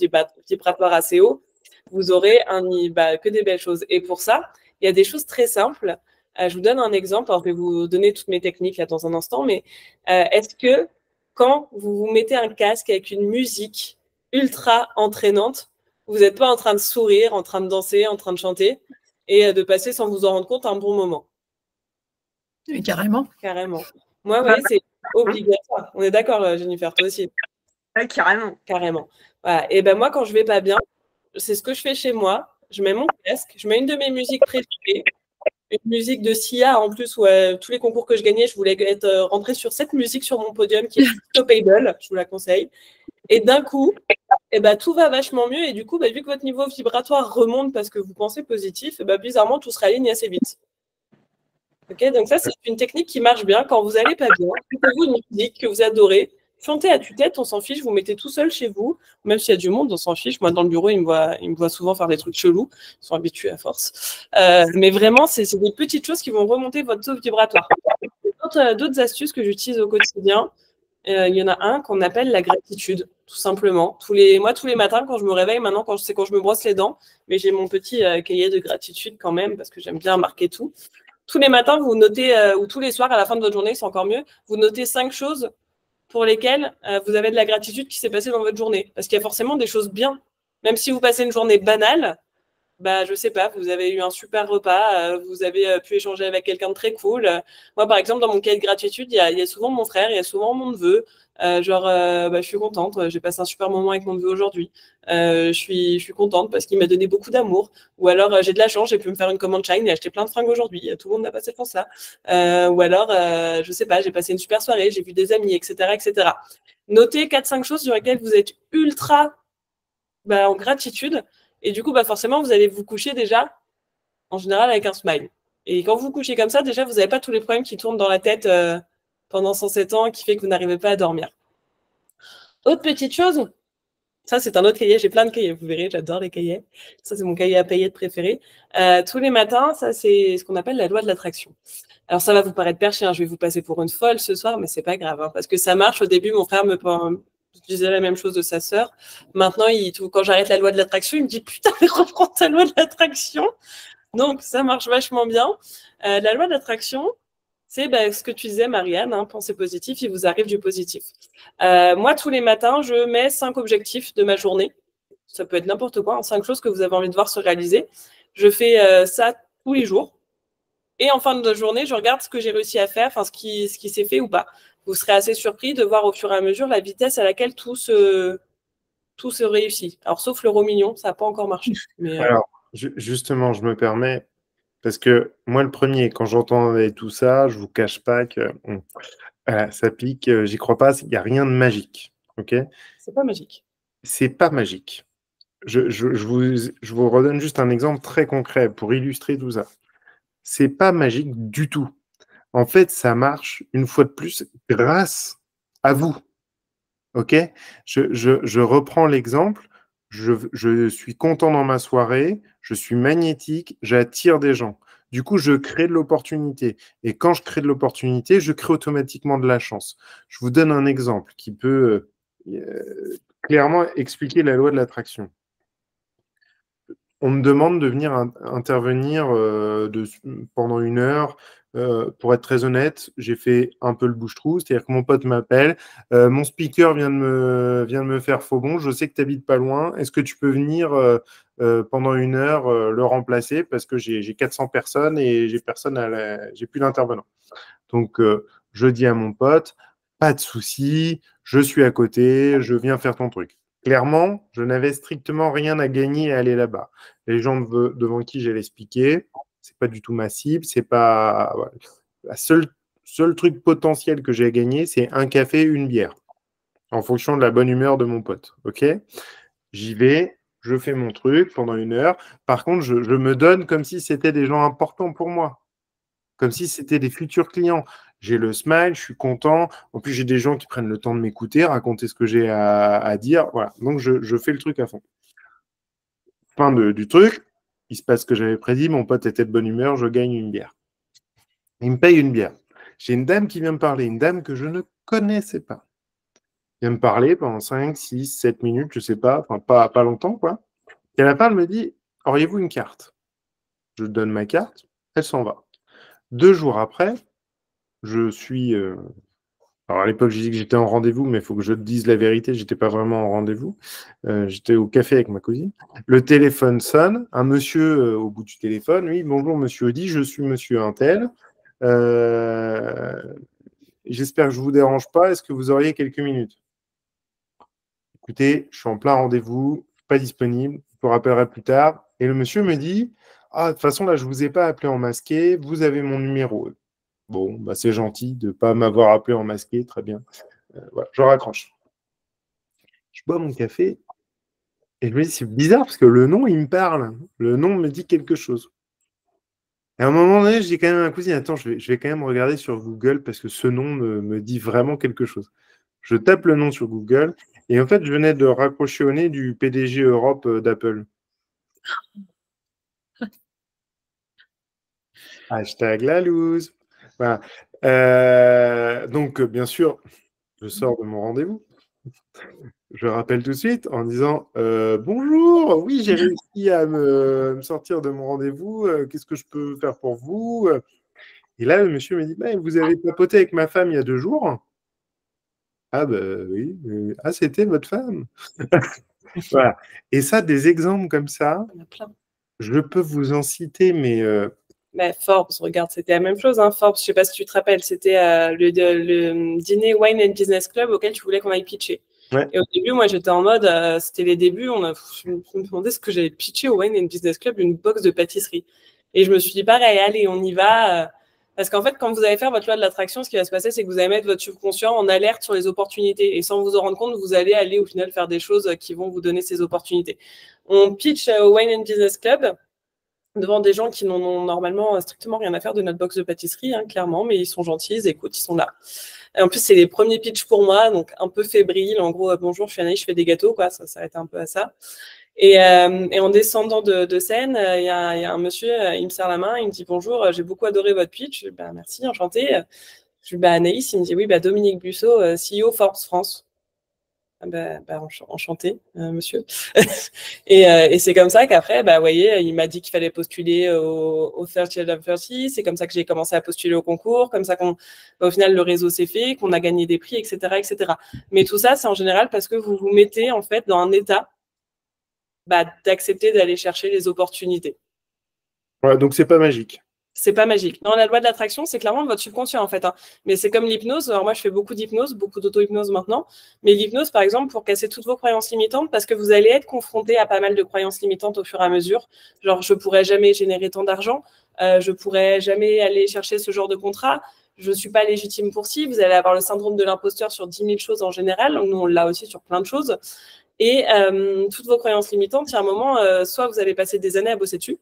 vibratoire assez haut, vous aurez que des belles choses. Et pour ça, il y a des choses très simples. Je vous donne un exemple. Alors, je vais vous donner toutes mes techniques là dans un instant. Mais est-ce que quand vous vous mettez un casque avec une musique ultra entraînante, vous n'êtes pas en train de sourire, en train de danser, en train de chanter et de passer sans vous en rendre compte un bon moment?
Oui, carrément.
Carrément. Moi, oui, c'est obligatoire. On est d'accord, Jennifer, toi aussi?
Oui, carrément.
Carrément. Voilà. Et moi, quand je vais pas bien, c'est ce que je fais chez moi. Je mets mon casque, je mets une de mes musiques préférées une musique de Sia en plus, où tous les concours que je gagnais, je voulais être rentrée sur cette musique sur mon podium qui est Stoppable, je vous la conseille. Et d'un coup, tout va vachement mieux. Et du coup, vu que votre niveau vibratoire remonte parce que vous pensez positif, bizarrement, tout se réaligne assez vite. Ok, donc ça, c'est une technique qui marche bien. Quand vous n'allez pas bien, écoutez-vous une musique que vous adorez, chantez à tue-tête, on s'en fiche, vous mettez tout seul chez vous, même s'il y a du monde, on s'en fiche. Moi, dans le bureau, ils me voient souvent faire des trucs chelous, ils sont habitués à force. Mais vraiment, c'est des petites choses qui vont remonter votre taux vibratoire. D'autres astuces que j'utilise au quotidien, il y en a un qu'on appelle la gratitude, tout simplement. Moi, tous les matins, quand je me réveille, maintenant, c'est quand je me brosse les dents, mais j'ai mon petit cahier de gratitude quand même, parce que j'aime bien marquer tout. Tous les matins, vous notez, ou tous les soirs, à la fin de votre journée, c'est encore mieux, vous notez 5 choses pour lesquelles vous avez de la gratitude qui s'est passée dans votre journée. Parce qu'il y a forcément des choses bien. Même si vous passez une journée banale, je sais pas, vous avez eu un super repas, vous avez pu échanger avec quelqu'un de très cool. Moi, par exemple, dans mon cahier de gratitude, il y a souvent mon frère, il y a souvent mon neveu. Je suis contente, j'ai passé un super moment avec mon neveu aujourd'hui. Je suis contente parce qu'il m'a donné beaucoup d'amour. Ou alors, j'ai de la chance, j'ai pu me faire une commande Shine et acheter plein de fringues aujourd'hui. Tout le monde n'a pas cette chance-là. Ou alors, je sais pas, j'ai passé une super soirée, j'ai vu des amis, etc., etc. Notez 4-5 choses sur lesquelles vous êtes ultra en gratitude. Et du coup, forcément, vous allez vous coucher déjà, en général, avec un smile. Et quand vous vous couchez comme ça, déjà, vous n'avez pas tous les problèmes qui tournent dans la tête pendant 107 ans, qui fait que vous n'arrivez pas à dormir. Autre petite chose, ça, c'est un autre cahier. J'ai plein de cahiers, vous verrez, j'adore les cahiers. Ça, c'est mon cahier à paillettes préféré. Tous les matins, ça, c'est ce qu'on appelle la loi de l'attraction. Alors, ça va vous paraître perché, je vais vous passer pour une folle ce soir, mais c'est pas grave, parce que ça marche. Au début, mon frère me disait la même chose de sa sœur. Maintenant, quand j'arrête la loi de l'attraction, il me dit « Putain, mais reprends ta loi de l'attraction !» Donc, ça marche vachement bien. La loi de l'attraction, c'est ce que tu disais, Marianne, pensez positif, il vous arrive du positif. Moi, tous les matins, je mets 5 objectifs de ma journée. Ça peut être n'importe quoi, 5 choses que vous avez envie de voir se réaliser. Je fais ça tous les jours. Et en fin de journée, je regarde ce que j'ai réussi à faire, ce qui s'est fait ou pas. Vous serez assez surpris de voir au fur et à mesure la vitesse à laquelle tout se réussit. Alors, sauf l'euro million, ça n'a pas encore marché. Mais,
Alors, justement, je me permets, parce que moi, le premier, quand j'entendais tout ça, je ne vous cache pas que ça pique, j'y crois pas, il n'y a rien de magique. Ok ?
C'est pas magique.
C'est pas magique. Je vous redonne juste un exemple très concret pour illustrer tout ça. C'est pas magique du tout. En fait, ça marche une fois de plus grâce à vous. Ok ? Je reprends l'exemple. Je suis content dans ma soirée, je suis magnétique, j'attire des gens. Du coup, je crée de l'opportunité. Et quand je crée de l'opportunité, je crée automatiquement de la chance. Je vous donne un exemple qui peut clairement expliquer la loi de l'attraction. On me demande de venir intervenir pendant 1 heure. Pour être très honnête, j'ai fait un peu le bouche-trou, c'est-à-dire que mon pote m'appelle, mon speaker vient de me faire faux bon, je sais que tu n'habites pas loin, est-ce que tu peux venir pendant 1 heure le remplacer parce que j'ai 400 personnes et j'ai plus d'intervenants. Donc, je dis à mon pote, pas de souci, je suis à côté, je viens faire ton truc. Clairement, je n'avais strictement rien à gagner à aller là-bas. Les gens devant qui j'allais expliquer, c'est pas du tout ma cible, c'est pas. Voilà. La seul truc potentiel que j'ai à gagner, c'est un café, une bière, en fonction de la bonne humeur de mon pote. Ok ? J'y vais, je fais mon truc pendant 1 heure. Par contre, je me donne comme si c'était des gens importants pour moi, comme si c'était des futurs clients. J'ai le smile, je suis content. En plus, j'ai des gens qui prennent le temps de m'écouter, raconter ce que j'ai à dire. Voilà. Donc, je fais le truc à fond. Fin du truc, il se passe ce que j'avais prédit. Mon pote était de bonne humeur, je gagne une bière. Il me paye une bière. J'ai une dame qui vient me parler, une dame que je ne connaissais pas. Elle vient me parler pendant 5, 6, 7 minutes, je ne sais pas, enfin pas longtemps, quoi. Et à la fin, elle me dit, auriez-vous une carte ? Je donne ma carte, elle s'en va. 2 jours après, je suis... Alors à l'époque, j'ai dit que j'étais en rendez-vous, mais il faut que je te dise la vérité, je n'étais pas vraiment en rendez-vous. J'étais au café avec ma cousine. Le téléphone sonne, un monsieur au bout du téléphone, oui, bonjour monsieur Audi, je suis monsieur Untel. J'espère que je ne vous dérange pas, est-ce que vous auriez quelques minutes ? Écoutez, je suis en plein rendez-vous, pas disponible, je vous rappellerai plus tard. Et le monsieur me dit, Ah, de toute façon, là, je ne vous ai pas appelé en masqué, vous avez mon numéro. Bon, bah, c'est gentil de ne pas m'avoir appelé en masqué, très bien. Voilà, je raccroche. Je bois mon café et je me dis, c'est bizarre parce que le nom, il me parle. Le nom me dit quelque chose. Et à un moment donné, je dis quand même à ma cousine, attends, je vais quand même regarder sur Google parce que ce nom me dit vraiment quelque chose. Je tape le nom sur Google et en fait, je venais de raccrocher au nez du PDG Europe d'Apple. Hashtag la loose. Voilà. Donc, bien sûr, je sors de mon rendez-vous. Je rappelle tout de suite en disant bonjour, oui, j'ai réussi à me sortir de mon rendez-vous. Qu'est-ce que je peux faire pour vous? Et là, le monsieur me dit bah, vous avez papoté avec ma femme il y a 2 jours. Ah, bah oui. Ah, c'était votre femme. Voilà. Et ça, des exemples comme ça,
Il y en a plein.
je peux vous en citer, mais
Mais Forbes, regarde, c'était la même chose. Hein. Forbes, je ne sais pas si tu te rappelles, c'était le dîner Wine and Business Club auquel tu voulais qu'on aille pitcher.
ouais.
Et au début, moi, j'étais en mode, c'était les débuts, je me demandais ce que j'allais pitcher au Wine and Business Club, une box de pâtisserie. Et je me suis dit, pareil, allez, on y va. Parce qu'en fait, quand vous allez faire votre loi de l'attraction, ce qui va se passer, c'est que vous allez mettre votre subconscient en alerte sur les opportunités. Et sans vous en rendre compte, vous allez aller au final faire des choses qui vont vous donner ces opportunités. On pitch au Wine and Business Club devant des gens qui n'en ont normalement strictement rien à faire de notre box de pâtisserie, hein, clairement, mais ils sont gentils, ils écoutent, ils sont là. Et en plus, c'est les premiers pitchs pour moi, donc un peu fébrile. En gros, bonjour, je suis Anaïs, je fais des gâteaux, quoi. Ça va être un peu à ça. Et en descendant de scène, il y a un monsieur, il me serre la main, il me dit bonjour, j'ai beaucoup adoré votre pitch. Je dis, bah, merci, enchanté. Je dis bah, Anaïs, il me dit oui, bah, Dominique Busso, CEO Forbes France. Enchanté, monsieur. et c'est comme ça qu'après, vous voyez, il m'a dit qu'il fallait postuler au 30 of 30. C'est comme ça que j'ai commencé à postuler au concours. Comme ça au final, le réseau s'est fait, qu'on a gagné des prix, etc., etc. Mais tout ça, c'est en général parce que vous vous mettez en fait dans un état d'accepter d'aller chercher les opportunités.
Voilà, donc c'est pas magique.
C'est pas magique. Dans la loi de l'attraction, c'est clairement votre subconscient en fait. Hein. Mais c'est comme l'hypnose. Alors moi, je fais beaucoup d'hypnose, beaucoup d'auto-hypnose maintenant. Mais l'hypnose, par exemple, pour casser toutes vos croyances limitantes, parce que vous allez être confronté à pas mal de croyances limitantes au fur et à mesure. Genre, je pourrais jamais générer tant d'argent. Je pourrais jamais aller chercher ce genre de contrat. Je suis pas légitime pour ci. Vous allez avoir le syndrome de l'imposteur sur 10 000 choses en général. Nous, on l'a aussi sur plein de choses. Et toutes vos croyances limitantes, il y a un moment, soit vous allez passer des années à bosser dessus,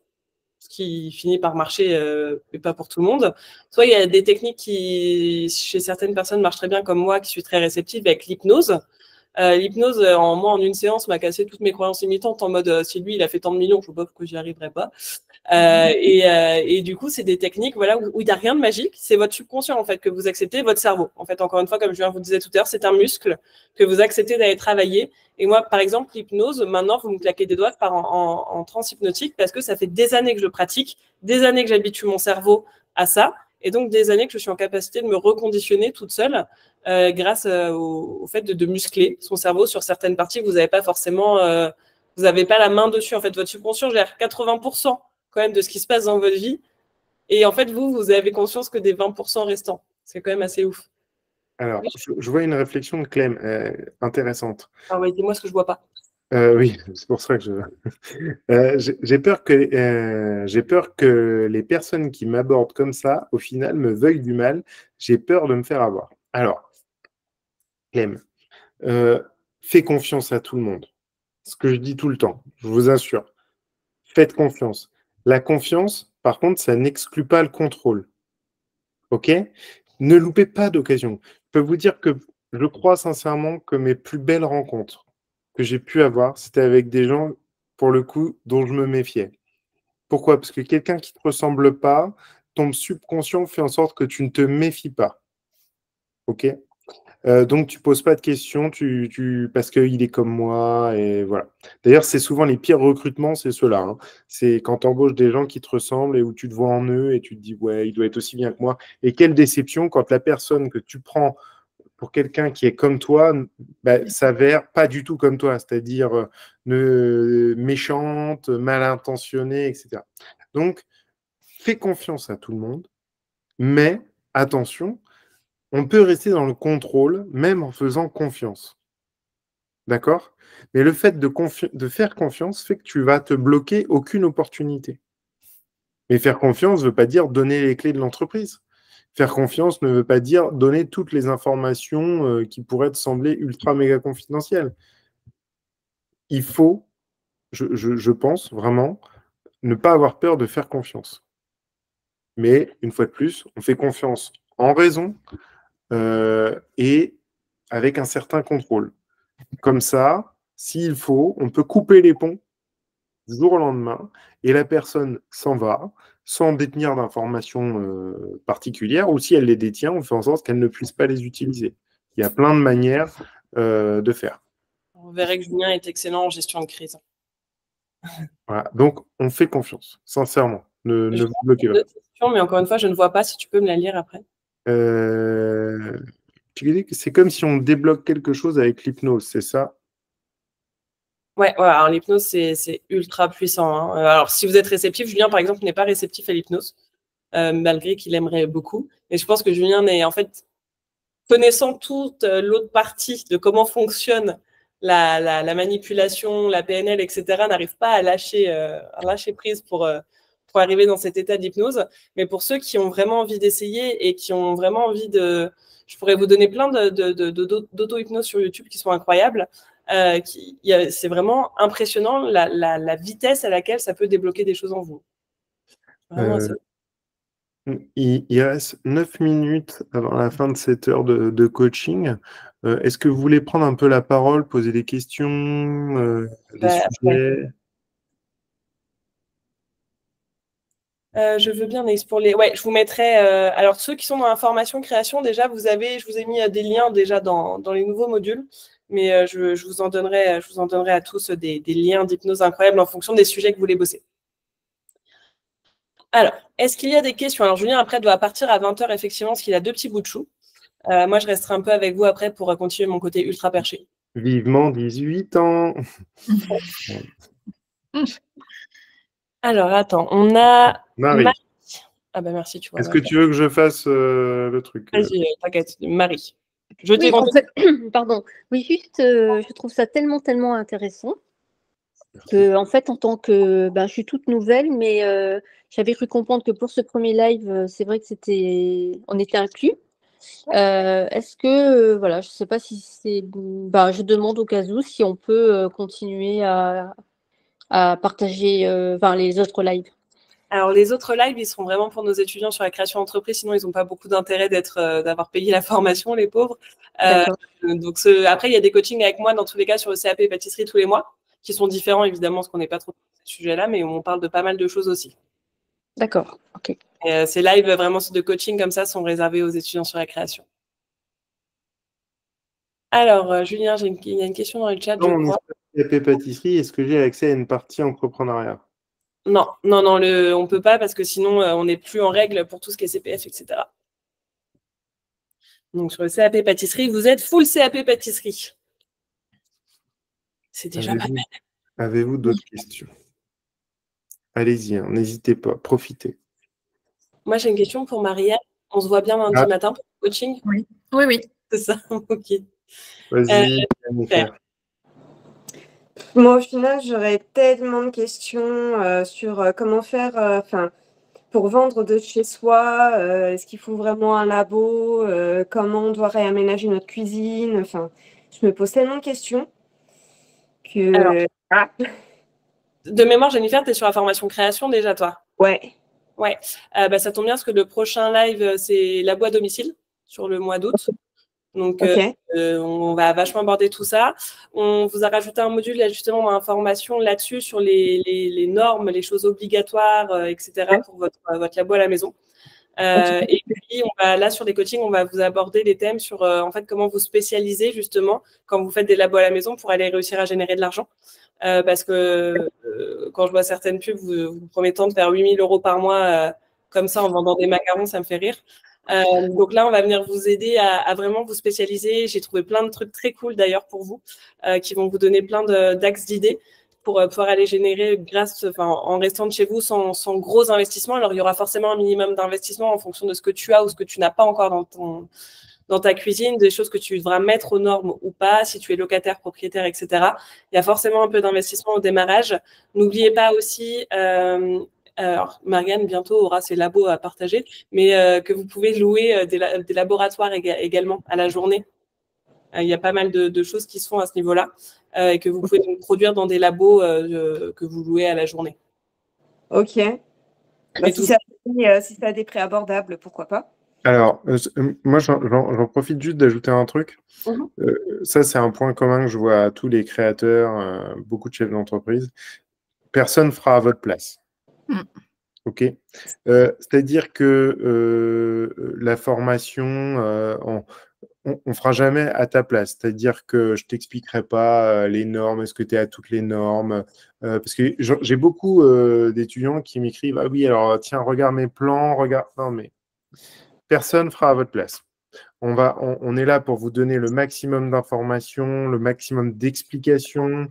ce qui finit par marcher, mais pas pour tout le monde. Soit il y a des techniques qui, chez certaines personnes, marchent très bien, comme moi, qui suis très réceptive avec l'hypnose. L'hypnose, en une séance, m'a cassé toutes mes croyances limitantes en mode si lui, il a fait tant de millions, je ne sais pas pourquoi j'y arriverai pas. Et du coup, c'est des techniques voilà, où il n'y a rien de magique. C'est votre subconscient, en fait, que vous acceptez, votre cerveau. En fait, encore une fois, comme Julien vous disait tout à l'heure, c'est un muscle que vous acceptez d'aller travailler. Et moi, par exemple, l'hypnose, maintenant, vous me claquez des doigts en transe hypnotique parce que ça fait des années que je pratique, des années que j'habitue mon cerveau à ça. Et donc, des années que je suis en capacité de me reconditionner toute seule grâce au fait de muscler son cerveau sur certaines parties que vous n'avez pas forcément, vous n'avez pas la main dessus. En fait, votre subconscient gère 80% quand même de ce qui se passe dans votre vie. Et en fait, vous avez conscience que des 20% restants. C'est quand même assez ouf.
Alors, je vois une réflexion de Clem intéressante.
Ah ouais, dis-moi ce que je vois pas.
Oui, c'est pour ça que j'ai peur que les personnes qui m'abordent comme ça, au final, me veuillent du mal. J'ai peur de me faire avoir. Alors, Clem, fais confiance à tout le monde. Ce que je dis tout le temps, je vous assure. Faites confiance. La confiance, par contre, ça n'exclut pas le contrôle. OK? Ne loupez pas d'occasion. Je peux vous dire que je crois sincèrement que mes plus belles rencontres que j'ai pu avoir, c'était avec des gens, pour le coup, dont je me méfiais. Pourquoi? Parce que quelqu'un qui ne te ressemble pas, ton subconscient fait en sorte que tu ne te méfies pas. OK? Donc, tu ne poses pas de questions parce qu'il est comme moi. Et voilà. D'ailleurs, c'est souvent les pires recrutements, c'est ceux-là. Hein. C'est quand tu embauches des gens qui te ressemblent et où tu te vois en eux et tu te dis, ouais, il doit être aussi bien que moi. Et quelle déception quand la personne que tu prends pour quelqu'un qui est comme toi s'avère pas du tout comme toi, c'est-à-dire méchante, mal intentionnée, etc. Donc, fais confiance à tout le monde, mais attention, on peut rester dans le contrôle, même en faisant confiance. D'accord? Mais le fait de faire confiance fait que tu vas te bloquer aucune opportunité. Mais faire confiance ne veut pas dire donner les clés de l'entreprise. Faire confiance ne veut pas dire donner toutes les informations qui pourraient te sembler ultra méga confidentielles. Il faut, je pense vraiment, ne pas avoir peur de faire confiance. Mais une fois de plus, on fait confiance en raison et avec un certain contrôle. Comme ça, s'il faut, on peut couper les ponts du jour au lendemain et la personne s'en va sans détenir d'informations particulières, ou si elle les détient, on fait en sorte qu'elle ne puisse pas les utiliser. Il y a plein de manières de faire.
On verrait que Julien est excellent en gestion de crise.
Voilà. Donc, on fait confiance, sincèrement. Ne vous bloquez pas.
Mais encore une fois, je ne vois pas si tu peux me la lire après.
C'est comme si on débloque quelque chose avec l'hypnose, c'est ça?
Ouais, alors l'hypnose, c'est ultra puissant. Hein. Alors, si vous êtes réceptif, Julien, par exemple, n'est pas réceptif à l'hypnose, malgré qu'il aimerait beaucoup. Et je pense que Julien est, en fait, connaissant toute l'autre partie de comment fonctionne la manipulation, la PNL, etc., n'arrive pas à lâcher prise pour arriver dans cet état d'hypnose. Mais pour ceux qui ont vraiment envie d'essayer et qui ont vraiment envie de... Je pourrais vous donner plein d'auto-hypnose sur YouTube qui sont incroyables. C'est vraiment impressionnant la vitesse à laquelle ça peut débloquer des choses en vous. Vraiment
il reste 9 minutes avant la fin de cette heure de coaching. Est-ce que vous voulez prendre un peu la parole, poser des questions, des sujets?
Je veux bien, mais pour les... Ouais, je vous mettrai... Alors, ceux qui sont dans la formation création, déjà, je vous ai mis des liens déjà dans les nouveaux modules, mais je vous en donnerai à tous des liens d'hypnose incroyables en fonction des sujets que vous voulez bosser. Alors, est-ce qu'il y a des questions? Alors, Julien, après, doit partir à 20h, effectivement, parce qu'il a 2 petits bouts de chou. Moi, je resterai un peu avec vous après pour continuer mon côté ultra perché.
Vivement 18 ans.
Alors, attends, on a...
Marie.
Ah bah merci, tu vois.
Est-ce que tu veux que je fasse le truc?
Vas-y, t'inquiète, Marie.
Oui, en fait, pardon. Oui, juste, je trouve ça tellement intéressant que, en fait, en tant que, je suis toute nouvelle, mais j'avais cru comprendre que pour ce premier live, c'est vrai que on était inclus. Est-ce que, voilà, je ne sais pas si c'est, je demande au cas où si on peut continuer à partager, les autres lives.
Alors, les autres lives, ils seront vraiment pour nos étudiants sur la création d'entreprise. Sinon, ils n'ont pas beaucoup d'intérêt d'avoir payé la formation, les pauvres. Donc, après, il y a des coachings avec moi, dans tous les cas, sur le CAP pâtisserie tous les mois, qui sont différents, évidemment, parce qu'on n'est pas trop sur ce sujet-là, mais on parle de pas mal de choses aussi.
D'accord, ok.
Et, ces lives, vraiment, de coaching comme ça, sont réservés aux étudiants sur la création. Alors, Julien, il y a une question dans le chat.
Dans mon CAP pâtisserie, est-ce que j'ai accès à une partie entrepreneuriat?
Non, on ne peut pas parce que sinon, on n'est plus en règle pour tout ce qui est CPF, etc. Donc, sur le CAP pâtisserie, vous êtes full CAP pâtisserie. C'est déjà pas mal.
Avez-vous d'autres questions? Allez-y, n'hésitez pas, profitez.
Moi, j'ai une question pour Marielle. On se voit bien lundi matin pour le coaching?
Oui.
C'est ça, ok.
Vas-y,
Moi, au final, j'aurais tellement de questions sur comment faire pour vendre de chez soi. Est-ce qu'il faut vraiment un labo? Comment on doit réaménager notre cuisine? Enfin, je me pose tellement de questions que...
Alors, de mémoire, Jennifer, tu es sur la formation création déjà, toi?
Ouais.
Ouais. Ça tombe bien parce que le prochain live, c'est labo à domicile sur le mois d'août. Donc, on va vachement aborder tout ça. On vous a rajouté un module là, justement dans la formation là-dessus sur les normes, les choses obligatoires, etc. pour votre labo à la maison. Et puis, là, sur les coachings, on va vous aborder les thèmes sur en fait, comment vous spécialiser justement quand vous faites des labos à la maison pour aller réussir à générer de l'argent. Parce que quand je vois certaines pubs vous promettant de faire 8 000 € par mois comme ça en vendant des macarons, ça me fait rire. Donc là, on va venir vous aider à vraiment vous spécialiser. J'ai trouvé plein de trucs très cool d'ailleurs pour vous qui vont vous donner plein d'axes d'idées pour pouvoir aller générer en restant de chez vous sans gros investissements. Alors, il y aura forcément un minimum d'investissement en fonction de ce que tu as ou ce que tu n'as pas encore dans ta cuisine, des choses que tu devras mettre aux normes ou pas, si tu es locataire, propriétaire, etc. Il y a forcément un peu d'investissement au démarrage. N'oubliez pas aussi, Alors, Marianne, bientôt, aura ses labos à partager, mais que vous pouvez louer des laboratoires également à la journée. Il y a pas mal de choses qui se font à ce niveau-là et que vous pouvez donc produire dans des labos que vous louez à la journée.
Ok.
Mais
Si ça a des prix abordables, pourquoi pas?
Alors, moi, j'en profite juste d'ajouter un truc. Ça, c'est un point commun que je vois à tous les créateurs, beaucoup de chefs d'entreprise. Personne ne fera à votre place. OK. C'est-à-dire que la formation, on ne fera jamais à ta place. C'est-à-dire que je ne t'expliquerai pas les normes, est-ce que tu es à toutes les normes parce que j'ai beaucoup d'étudiants qui m'écrivent, ah oui, alors tiens, regarde mes plans, regarde. Non, mais personne ne fera à votre place. On est là pour vous donner le maximum d'informations, le maximum d'explications,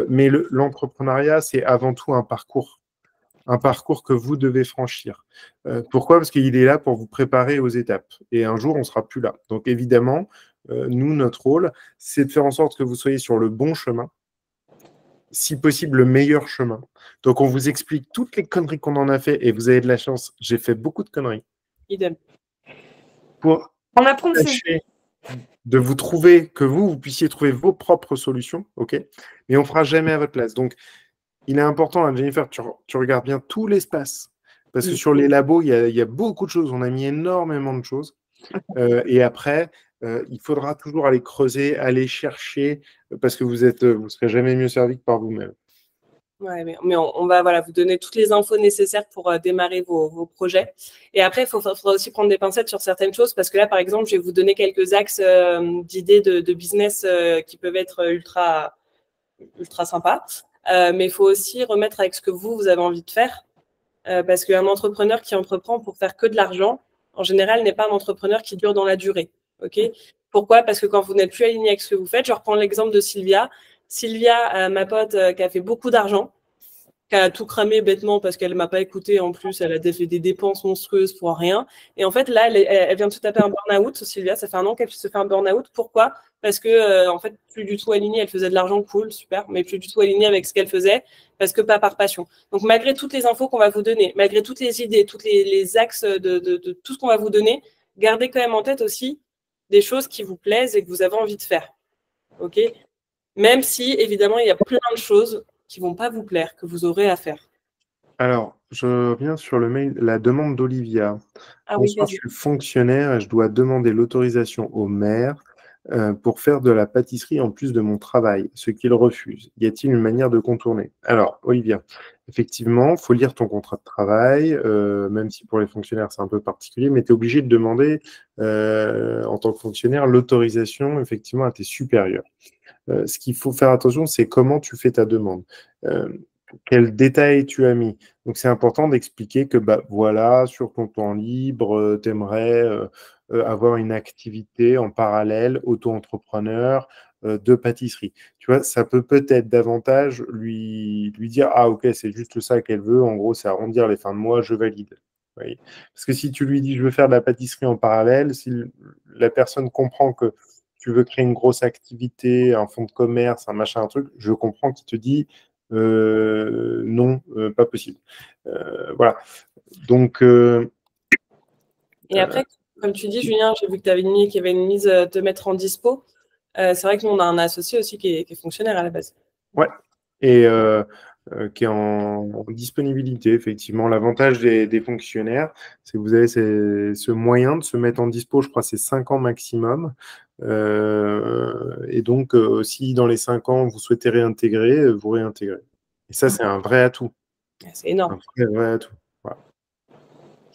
mais l'entrepreneuriat, c'est avant tout un parcours que vous devez franchir. Pourquoi? Parce qu'il est là pour vous préparer aux étapes. Et un jour, on ne sera plus là. Donc évidemment, nous, notre rôle, c'est de faire en sorte que vous soyez sur le bon chemin, si possible le meilleur chemin. Donc on vous explique toutes les conneries qu'on en a fait, et vous avez de la chance, j'ai fait beaucoup de conneries.
Idem.
Pour tâcher de vous trouver, que vous puissiez trouver vos propres solutions, ok? Mais on ne fera jamais à votre place. Donc, il est important, hein, Jennifer, tu regardes bien tout l'espace. Parce que sur les labos, il y a beaucoup de choses. On a mis énormément de choses. Et après, il faudra toujours aller creuser, aller chercher, parce que vous ne serez jamais mieux servi que par vous-même.
Ouais, mais on va vous donner toutes les infos nécessaires pour démarrer vos projets. Et après, il faudra aussi prendre des pincettes sur certaines choses, parce que là, par exemple, je vais vous donner quelques axes d'idées de business qui peuvent être ultra sympas. Mais il faut aussi remettre avec ce que vous avez envie de faire. Parce qu'un entrepreneur qui entreprend pour faire que de l'argent, en général, n'est pas un entrepreneur qui dure dans la durée. Okay. Pourquoi? Parce que quand vous n'êtes plus aligné avec ce que vous faites, je reprends l'exemple de Sylvia. Sylvia, ma pote, qui a fait beaucoup d'argent, qui a tout cramé bêtement parce qu'elle ne m'a pas écouté en plus, elle a fait des dépenses monstrueuses pour rien. Et en fait, là, elle vient de se taper un burn-out, Sylvia, ça fait 1 an qu'elle se fait un burn-out. Pourquoi? Parce que, en fait, plus du tout alignée, elle faisait de l'argent, cool, super, mais plus du tout alignée avec ce qu'elle faisait, parce que pas par passion. Donc, malgré toutes les infos qu'on va vous donner, malgré toutes les idées, tous les axes de tout ce qu'on va vous donner, gardez quand même en tête aussi des choses qui vous plaisent et que vous avez envie de faire. OK? Même si, évidemment, il y a plein de choses qui ne vont pas vous plaire, que vous aurez à faire.
Alors, je reviens sur le mail, la demande d'Olivia.
Ah oui,
Bonsoir, je suis fonctionnaire et je dois demander l'autorisation au maire pour faire de la pâtisserie en plus de mon travail, ce qu'il refuse. Y a-t-il une manière de contourner? Alors, Olivia, effectivement, il faut lire ton contrat de travail, même si pour les fonctionnaires c'est un peu particulier, mais tu es obligé de demander en tant que fonctionnaire l'autorisation effectivement à tes supérieurs. Ce qu'il faut faire attention, c'est comment tu fais ta demande. Quels détails tu as mis. Donc, c'est important d'expliquer que, bah, voilà, sur ton temps libre, tu aimerais avoir une activité en parallèle, auto-entrepreneur, de pâtisserie. Tu vois, ça peut-être davantage lui dire, ah, ok, c'est juste ça qu'elle veut. En gros, c'est arrondir les fins de mois, je valide. Oui. Parce que si tu lui dis, je veux faire de la pâtisserie en parallèle, si la personne comprend que tu veux créer une grosse activité, un fonds de commerce, un machin, un truc, je comprends qu'il te dit, non, pas possible. Voilà. Donc.
Et après, comme tu dis, Julien, j'ai vu que tu avais mis qu'il y avait une mise te mettre en dispo. C'est vrai que nous, on a un associé aussi qui est fonctionnaire à la base.
Ouais. Et qui est en disponibilité, effectivement. L'avantage des fonctionnaires, c'est que vous avez ce moyen de se mettre en dispo, je crois, c'est 5 ans maximum. Et donc, si dans les 5 ans, vous souhaitez réintégrer, vous réintégrez. Et ça, c'est un vrai atout.
C'est énorme.
Un vrai atout. Voilà.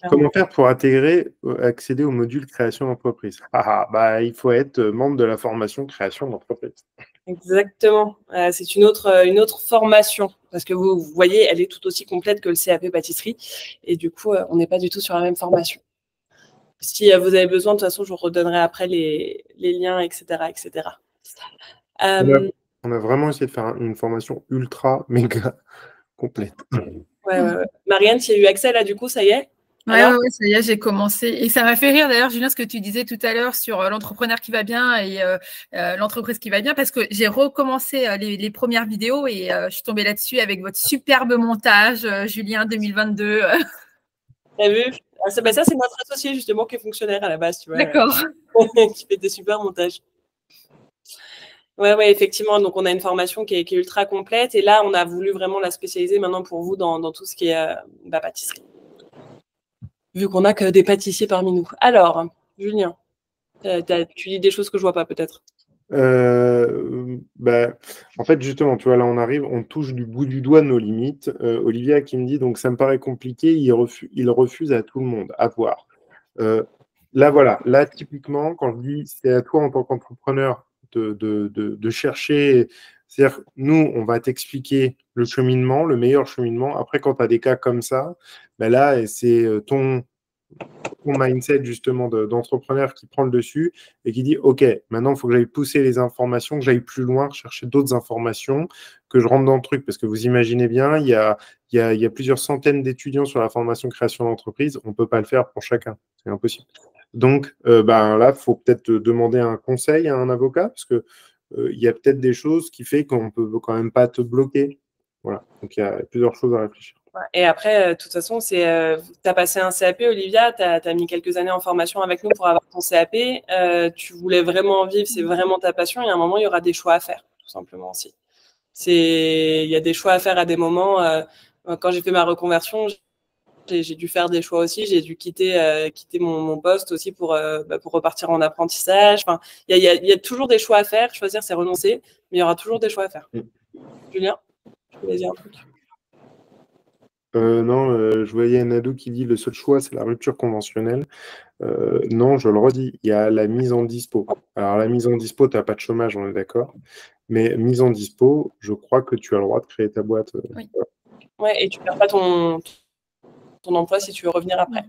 Comment faire pour accéder au module création d'entreprise? Bah, il faut être membre de la formation création d'entreprise.
Exactement. C'est une autre formation. Parce que vous voyez, elle est tout aussi complète que le CAP pâtisserie. Et du coup, on n'est pas du tout sur la même formation. Si vous avez besoin, de toute façon, je vous redonnerai après les liens, etc. etc.
On a vraiment essayé de faire une formation ultra, méga complète.
Ouais. Marianne, tu as eu accès là, du coup, ça y est?
Ouais, ça y est, j'ai commencé. Et ça m'a fait rire d'ailleurs, Julien, ce que tu disais tout à l'heure sur l'entrepreneur qui va bien et l'entreprise qui va bien, parce que j'ai recommencé les premières vidéos et je suis tombée là-dessus avec votre superbe montage, Julien 2022.
T'as vu? Ça, c'est notre associé justement qui est fonctionnaire à la base, tu vois.
D'accord.
Qui fait des super montages. Ouais, effectivement. Donc, on a une formation qui est ultra complète. Et là, on a voulu vraiment la spécialiser maintenant pour vous dans tout ce qui est pâtisserie. Vu qu'on n'a que des pâtissiers parmi nous. Alors, Julien, tu dis des choses que je vois pas peut-être.
En fait, justement, tu vois, là, on touche du bout du doigt nos limites. Olivia qui me dit, donc ça me paraît compliqué, il refuse à tout le monde, à voir. Là, voilà, là, typiquement, quand je dis, c'est à toi en tant qu'entrepreneur de chercher, c'est-à-dire, nous, on va t'expliquer le cheminement, le meilleur cheminement. Après, quand tu as des cas comme ça, là, c'est ton mindset justement d'entrepreneur qui prend le dessus et qui dit ok, maintenant il faut que j'aille pousser les informations, que j'aille plus loin, chercher d'autres informations, que je rentre dans le truc, parce que vous imaginez bien, il y a plusieurs centaines d'étudiants sur la formation création d'entreprise, on ne peut pas le faire pour chacun, c'est impossible. Donc là, il faut peut-être demander un conseil à un avocat, parce que il y a peut-être des choses qui fait qu'on ne peut quand même pas te bloquer. Voilà, donc il y a plusieurs choses à réfléchir.
Et après, de toute façon, tu as passé un CAP, Olivia, tu as mis quelques années en formation avec nous pour avoir ton CAP. Tu voulais vraiment en vivre, c'est vraiment ta passion. Et à un moment, il y aura des choix à faire, tout simplement aussi. Il y a des choix à faire à des moments. Quand j'ai fait ma reconversion, j'ai dû faire des choix aussi. J'ai dû quitter mon poste aussi pour repartir en apprentissage. Enfin, il y a toujours des choix à faire. Choisir, c'est renoncer, mais il y aura toujours des choix à faire. Julien, je voulais dire un truc.
Non, je voyais Nadou qui dit le seul choix, c'est la rupture conventionnelle. Non, je le redis, il y a la mise en dispo. Alors, la mise en dispo, tu n'as pas de chômage, on est d'accord. Mais mise en dispo, je crois que tu as le droit de créer ta boîte.
Oui. Ouais, et tu ne perds pas ton emploi si tu veux revenir après.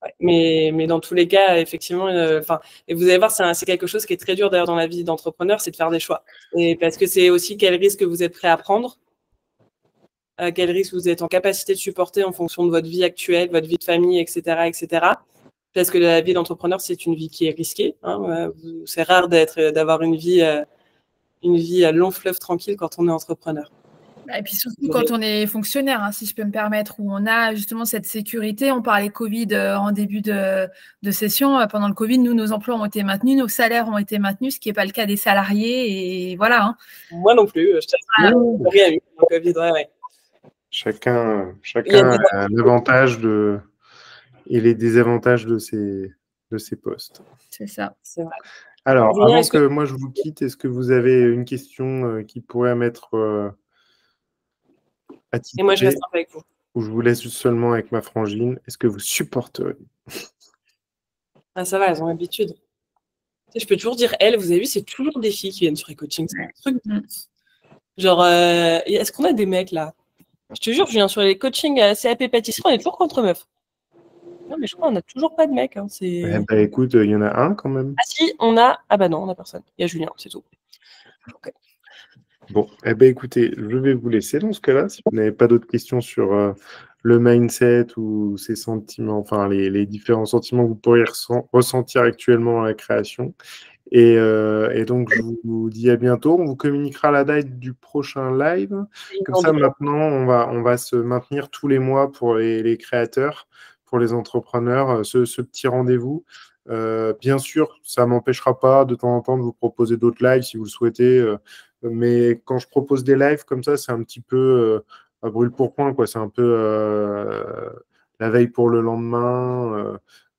Ouais, mais dans tous les cas, effectivement, et vous allez voir, c'est quelque chose qui est très dur d'ailleurs dans la vie d'entrepreneur, c'est de faire des choix. Et parce que c'est aussi quel risque vous êtes prêt à prendre. Quel risque vous êtes en capacité de supporter en fonction de votre vie actuelle, votre vie de famille, etc., etc. Parce que la vie d'entrepreneur, c'est une vie qui est risquée. Hein. C'est rare d'avoir une vie à long fleuve tranquille quand on est entrepreneur.
Et puis surtout quand on est fonctionnaire, si je peux me permettre, où on a justement cette sécurité. On parlait Covid en début de session. Pendant le Covid, nous, nos emplois ont été maintenus, nos salaires ont été maintenus, ce qui n'est pas le cas des salariés. Et voilà. Hein.
Moi non plus. Je n'ai rien eu dans le Covid. Ouais.
Chacun a l'avantage et les désavantages de ces postes.
C'est ça.
C'est vrai.
Alors, avant que moi je vous quitte, est-ce que vous avez une question qui pourrait m'être attirée?
Et moi, je reste un peu avec vous.
Ou je vous laisse seulement avec ma frangine. Est-ce que vous supporterez?
Ah, ça va, elles ont l'habitude. Je peux toujours dire elles, vous avez vu, c'est toujours des filles qui viennent sur les coachings. C'est un truc. Genre, est-ce qu'on a des mecs là? Je te jure, je viens sur les coachings CAP pâtisserie, on est toujours contre meufs. Non, mais je crois qu'on n'a toujours pas de mecs. Hein,
écoute, il y en a un quand même.
Ah si, on a. Ah bah non, on n'a personne. Il y a Julien, c'est tout. Okay.
Bon, écoutez, je vais vous laisser dans ce cas-là. Si vous n'avez pas d'autres questions sur le mindset ou ces sentiments, enfin les différents sentiments que vous pourriez ressentir actuellement dans la création. Et donc, je vous dis à bientôt. On vous communiquera la date du prochain live. Comme ça, maintenant, on va se maintenir tous les mois pour les créateurs, pour les entrepreneurs, ce petit rendez-vous. Bien sûr, ça ne m'empêchera pas de temps en temps de vous proposer d'autres lives si vous le souhaitez. Mais quand je propose des lives comme ça, c'est un petit peu à brûle pour point, quoi. C'est un peu la veille pour le lendemain,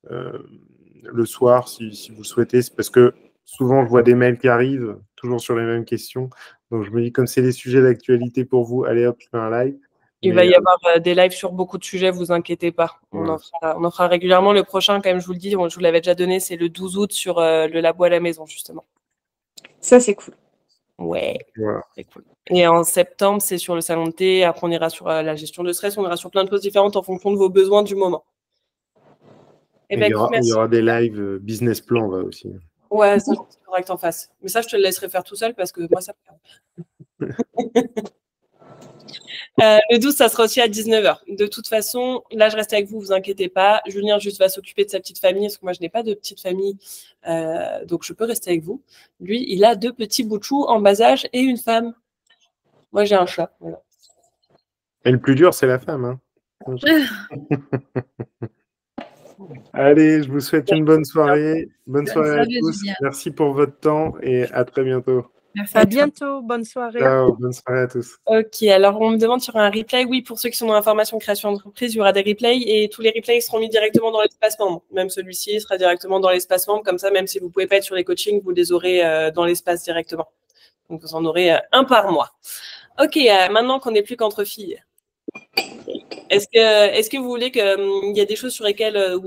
le soir, si vous le souhaitez. C'est parce que souvent, je vois des mails qui arrivent, toujours sur les mêmes questions. Donc, je me dis, comme c'est des sujets d'actualité pour vous, allez hop, je fais un live.
Il va y avoir des lives sur beaucoup de sujets, vous inquiétez pas. On en fera régulièrement. Le prochain, quand même, je vous le dis, je vous l'avais déjà donné, c'est le 12 août sur le labo à la maison, justement.
Ça, c'est cool.
Ouais, c'est cool. Et en septembre, c'est sur le salon de thé. Après, on ira sur la gestion de stress. On ira sur plein de choses différentes en fonction de vos besoins du moment.
Et il y aura des lives business plan là aussi.
Ouais, ça, c'est correct en face. Mais ça, je te le laisserai faire tout seul parce que moi, ça me Le 12, ça sera aussi à 19h. De toute façon, là, je reste avec vous, vous inquiétez pas. Julien juste va s'occuper de sa petite famille, parce que moi, je n'ai pas de petite famille, donc je peux rester avec vous. Lui, il a 2 petits bouts de chou en bas âge et une femme. Moi, j'ai un chat. Voilà.
Et le plus dur, c'est la femme. Hein. Allez, je vous souhaite une bonne soirée. Bonne soirée à tous.
Julien.
Merci pour votre temps et à très bientôt.
Merci
À
à toi.
bientôt, bonne soirée.
Ciao, bonne soirée à tous.
Ok, alors on me demande sur un replay. Oui, pour ceux qui sont dans la formation création d'entreprise, il y aura des replays et tous les replays seront mis directement dans l'espace membre. Même celui-ci sera directement dans l'espace membre. Comme ça, même si vous ne pouvez pas être sur les coachings, vous les aurez dans l'espace directement. Donc, vous en aurez un par mois. Ok, maintenant qu'on n'est plus qu'entre filles. Est-ce que vous voulez qu'il y a des choses sur lesquelles,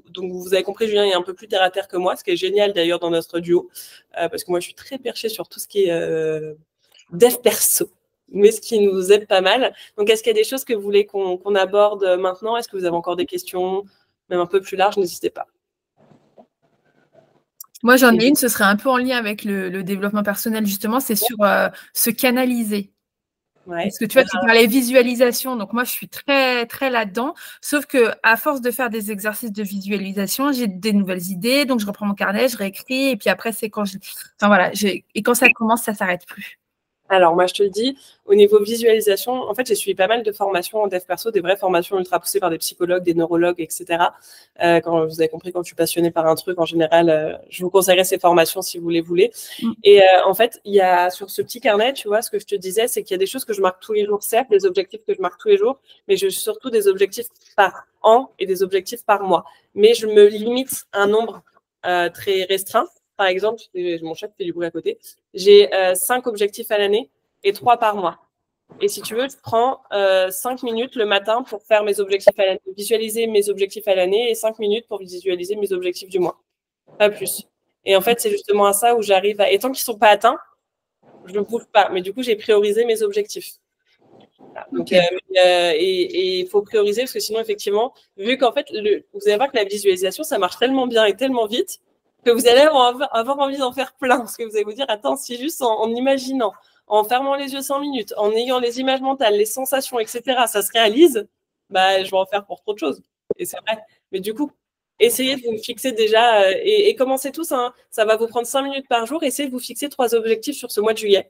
donc vous avez compris, Julien est un peu plus terre à terre que moi, ce qui est génial d'ailleurs dans notre duo, parce que moi je suis très perchée sur tout ce qui est dev perso, mais ce qui nous aide pas mal. Donc est-ce qu'il y a des choses que vous voulez qu'on aborde maintenant? Est-ce que vous avez encore des questions, même un peu plus larges? N'hésitez pas.
Moi, j'en ai une, ce serait un peu en lien avec le développement personnel, justement, c'est sur se canaliser.
Ouais.
Parce que tu vois, tu parlais visualisation, donc moi je suis très très là-dedans, sauf que à force de faire des exercices de visualisation, j'ai des nouvelles idées, donc je reprends mon carnet, je réécris, et puis après c'est quand enfin voilà, et quand ça commence, ça s'arrête plus.
Alors, moi, je te le dis, au niveau visualisation, en fait, j'ai suivi pas mal de formations en dev perso, des vraies formations ultra poussées par des psychologues, des neurologues, etc. Quand vous avez compris, quand je suis passionnée par un truc, en général, je vous conseillerais ces formations si vous les voulez. Et en fait, il y a sur ce petit carnet, tu vois, ce que je te disais, c'est qu'il y a des choses que je marque tous les jours, certes, des objectifs que je marque tous les jours, mais j'ai surtout des objectifs par an et des objectifs par mois. Mais je me limite à un nombre très restreint. Par exemple, mon chat fait du bruit à côté. J'ai 5 objectifs à l'année et 3 par mois. Et si tu veux, je prends 5 minutes le matin pour faire mes objectifs à l'année, visualiser mes objectifs à l'année et 5 minutes pour visualiser mes objectifs du mois. Pas plus. Et en fait, c'est justement à ça où j'arrive à... Et tant qu'ils ne sont pas atteints, je ne bouge pas. Mais du coup, j'ai priorisé mes objectifs. Voilà. Donc, et il faut prioriser parce que sinon, effectivement, vu qu'en fait, vous allez voir que la visualisation, ça marche tellement bien et tellement vite que vous allez avoir envie d'en faire plein. Parce que vous allez vous dire, attends, si juste en imaginant, en fermant les yeux 5 minutes, en ayant les images mentales, les sensations, etc., ça se réalise, bah, je vais en faire pour trop de choses. Et c'est vrai. Mais du coup, essayez de vous fixer déjà, et commencez tous, hein, ça va vous prendre 5 minutes par jour, essayez de vous fixer 3 objectifs sur ce mois de juillet.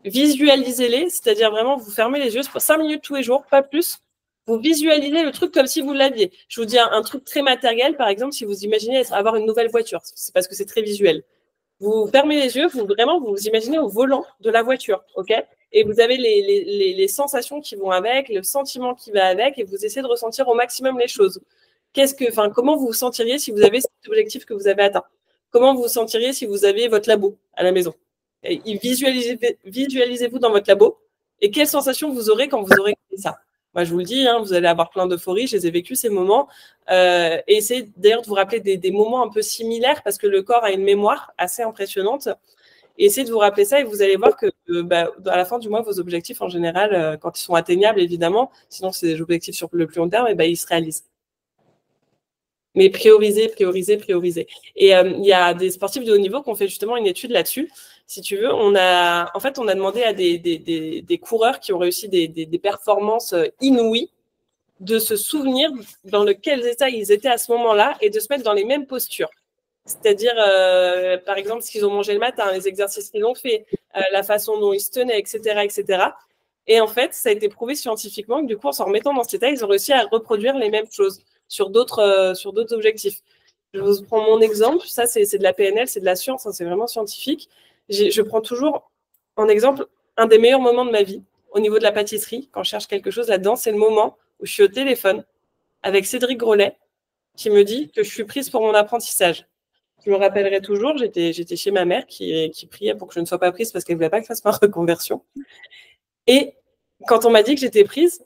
Visualisez-les, c'est-à-dire vraiment, vous fermez les yeux 5 minutes tous les jours, pas plus. Vous visualisez le truc comme si vous l'aviez. Je vous dis un truc très matériel, par exemple, si vous imaginez avoir une nouvelle voiture, c'est parce que c'est très visuel. Vous fermez les yeux, vous imaginez au volant de la voiture, ok? Et vous avez les sensations qui vont avec, le sentiment qui va avec, et vous essayez de ressentir au maximum les choses. Comment vous vous sentiriez si vous avez cet objectif que vous avez atteint? Comment vous vous sentiriez si vous aviez votre labo à la maison? Et visualisez-vous dans votre labo, et quelles sensations vous aurez quand vous aurez fait ça? Moi, je vous le dis, hein, vous allez avoir plein d'euphorie, je les ai vécus ces moments. Et essayez d'ailleurs de vous rappeler des moments un peu similaires parce que le corps a une mémoire assez impressionnante. Et essayez de vous rappeler ça et vous allez voir que à la fin du mois, vos objectifs en général, quand ils sont atteignables évidemment, sinon c'est des objectifs sur le plus long terme, et ils se réalisent. Mais priorisez. Et il y a des sportifs de haut niveau qui ont fait justement une étude là-dessus. Si tu veux, on a demandé à des coureurs qui ont réussi des performances inouïes de se souvenir dans quel état ils étaient à ce moment-là et de se mettre dans les mêmes postures. C'est-à-dire, par exemple, ce qu'ils ont mangé le matin, les exercices qu'ils ont fait, la façon dont ils se tenaient, etc., etc. Et en fait, ça a été prouvé scientifiquement que du coup, en s'en remettant dans cet état, ils ont réussi à reproduire les mêmes choses sur d'autres objectifs. Je vous prends mon exemple. Ça, c'est de la PNL, c'est de la science, hein, c'est vraiment scientifique. Je prends toujours en exemple un des meilleurs moments de ma vie au niveau de la pâtisserie. Quand je cherche quelque chose là-dedans, c'est le moment où je suis au téléphone avec Cédric Grolet qui me dit que je suis prise pour mon apprentissage. Je me rappellerai toujours, j'étais chez ma mère qui priait pour que je ne sois pas prise parce qu'elle ne voulait pas que je fasse ma reconversion. Et quand on m'a dit que j'étais prise,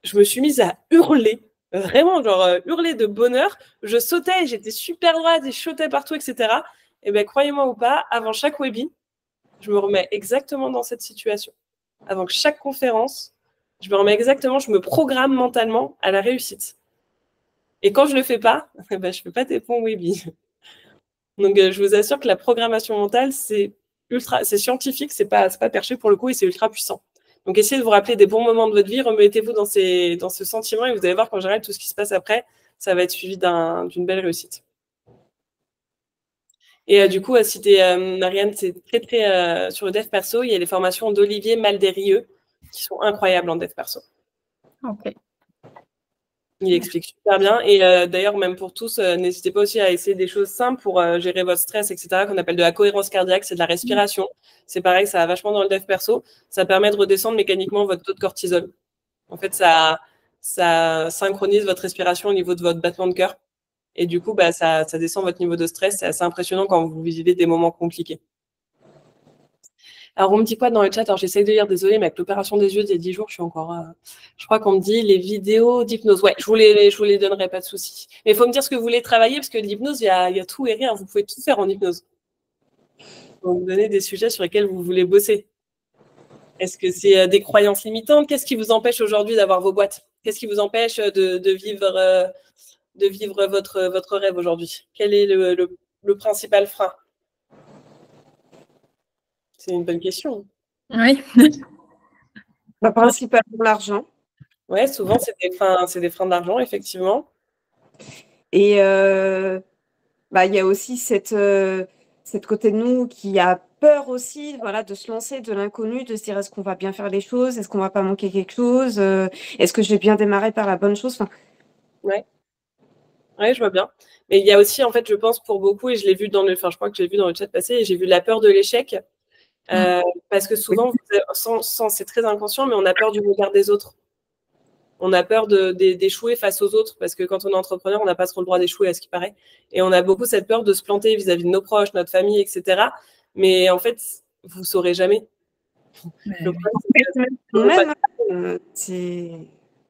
je me suis mise à hurler, vraiment, hurler de bonheur. Je sautais, j'étais super droite, et je sautais partout, etc. Et bien, croyez-moi ou pas, avant chaque webi, je me remets exactement dans cette situation. Avant chaque conférence, je me programme mentalement à la réussite. Et quand je ne le fais pas, je ne fais pas des bons webis. Donc, je vous assure que la programmation mentale, c'est scientifique, c'est pas perché pour le coup, et c'est ultra puissant. Donc, essayez de vous rappeler des bons moments de votre vie, remettez-vous dans ce sentiment et vous allez voir qu'en général, tout ce qui se passe après, ça va être suivi d'une belle réussite. Et du coup, Marianne, c'est très sur le dev perso, il y a les formations d'Olivier Malderieux qui sont incroyables en dev perso.
Ok.
Il explique super bien. Et d'ailleurs, même pour tous, n'hésitez pas aussi à essayer des choses simples pour gérer votre stress, etc., qu'on appelle de la cohérence cardiaque, c'est de la respiration. C'est pareil, ça va vachement dans le dev perso. Ça permet de redescendre mécaniquement votre taux de cortisol. En fait, ça synchronise votre respiration au niveau de votre battement de cœur. Et du coup, ça descend votre niveau de stress. C'est assez impressionnant quand vous vivez des moments compliqués. Alors, on me dit quoi dans le chat? Alors, j'essaie de lire, désolé, mais avec l'opération des yeux d'il y a 10 jours, je suis encore. Je crois qu'on me dit les vidéos d'hypnose. Ouais, je vous les donnerai, pas de souci. Mais il faut me dire ce que vous voulez travailler, parce que l'hypnose, il y a tout et rien. Vous pouvez tout faire en hypnose. Donc, vous donner des sujets sur lesquels vous voulez bosser. Est-ce que c'est des croyances limitantes? Qu'est-ce qui vous empêche aujourd'hui d'avoir vos boîtes? Qu'est-ce qui vous empêche de vivre votre rêve aujourd'hui? Quel est le principal frein? C'est une bonne question.
Oui.
Principalement l'argent.
Ouais, souvent, c'est des freins d'argent, effectivement.
Et il y a aussi cette côté de nous qui a peur aussi, voilà, de se lancer de l'inconnu, de se dire est-ce qu'on va bien faire les choses, est-ce qu'on va pas manquer quelque chose, est-ce que je vais bien démarrer par la bonne chose.
Ouais. Ouais, je vois bien. Mais il y a aussi, en fait, je pense pour beaucoup, et je l'ai vu je crois que je l'ai vu dans le chat passé, et j'ai vu la peur de l'échec. Parce que souvent, c'est très inconscient, mais on a peur du regard des autres. On a peur d'échouer face aux autres, parce que quand on est entrepreneur, on n'a pas trop le droit d'échouer, à ce qui paraît. Et on a beaucoup cette peur de se planter vis-à-vis de nos proches, notre famille, etc. Mais en fait, vous ne saurez jamais.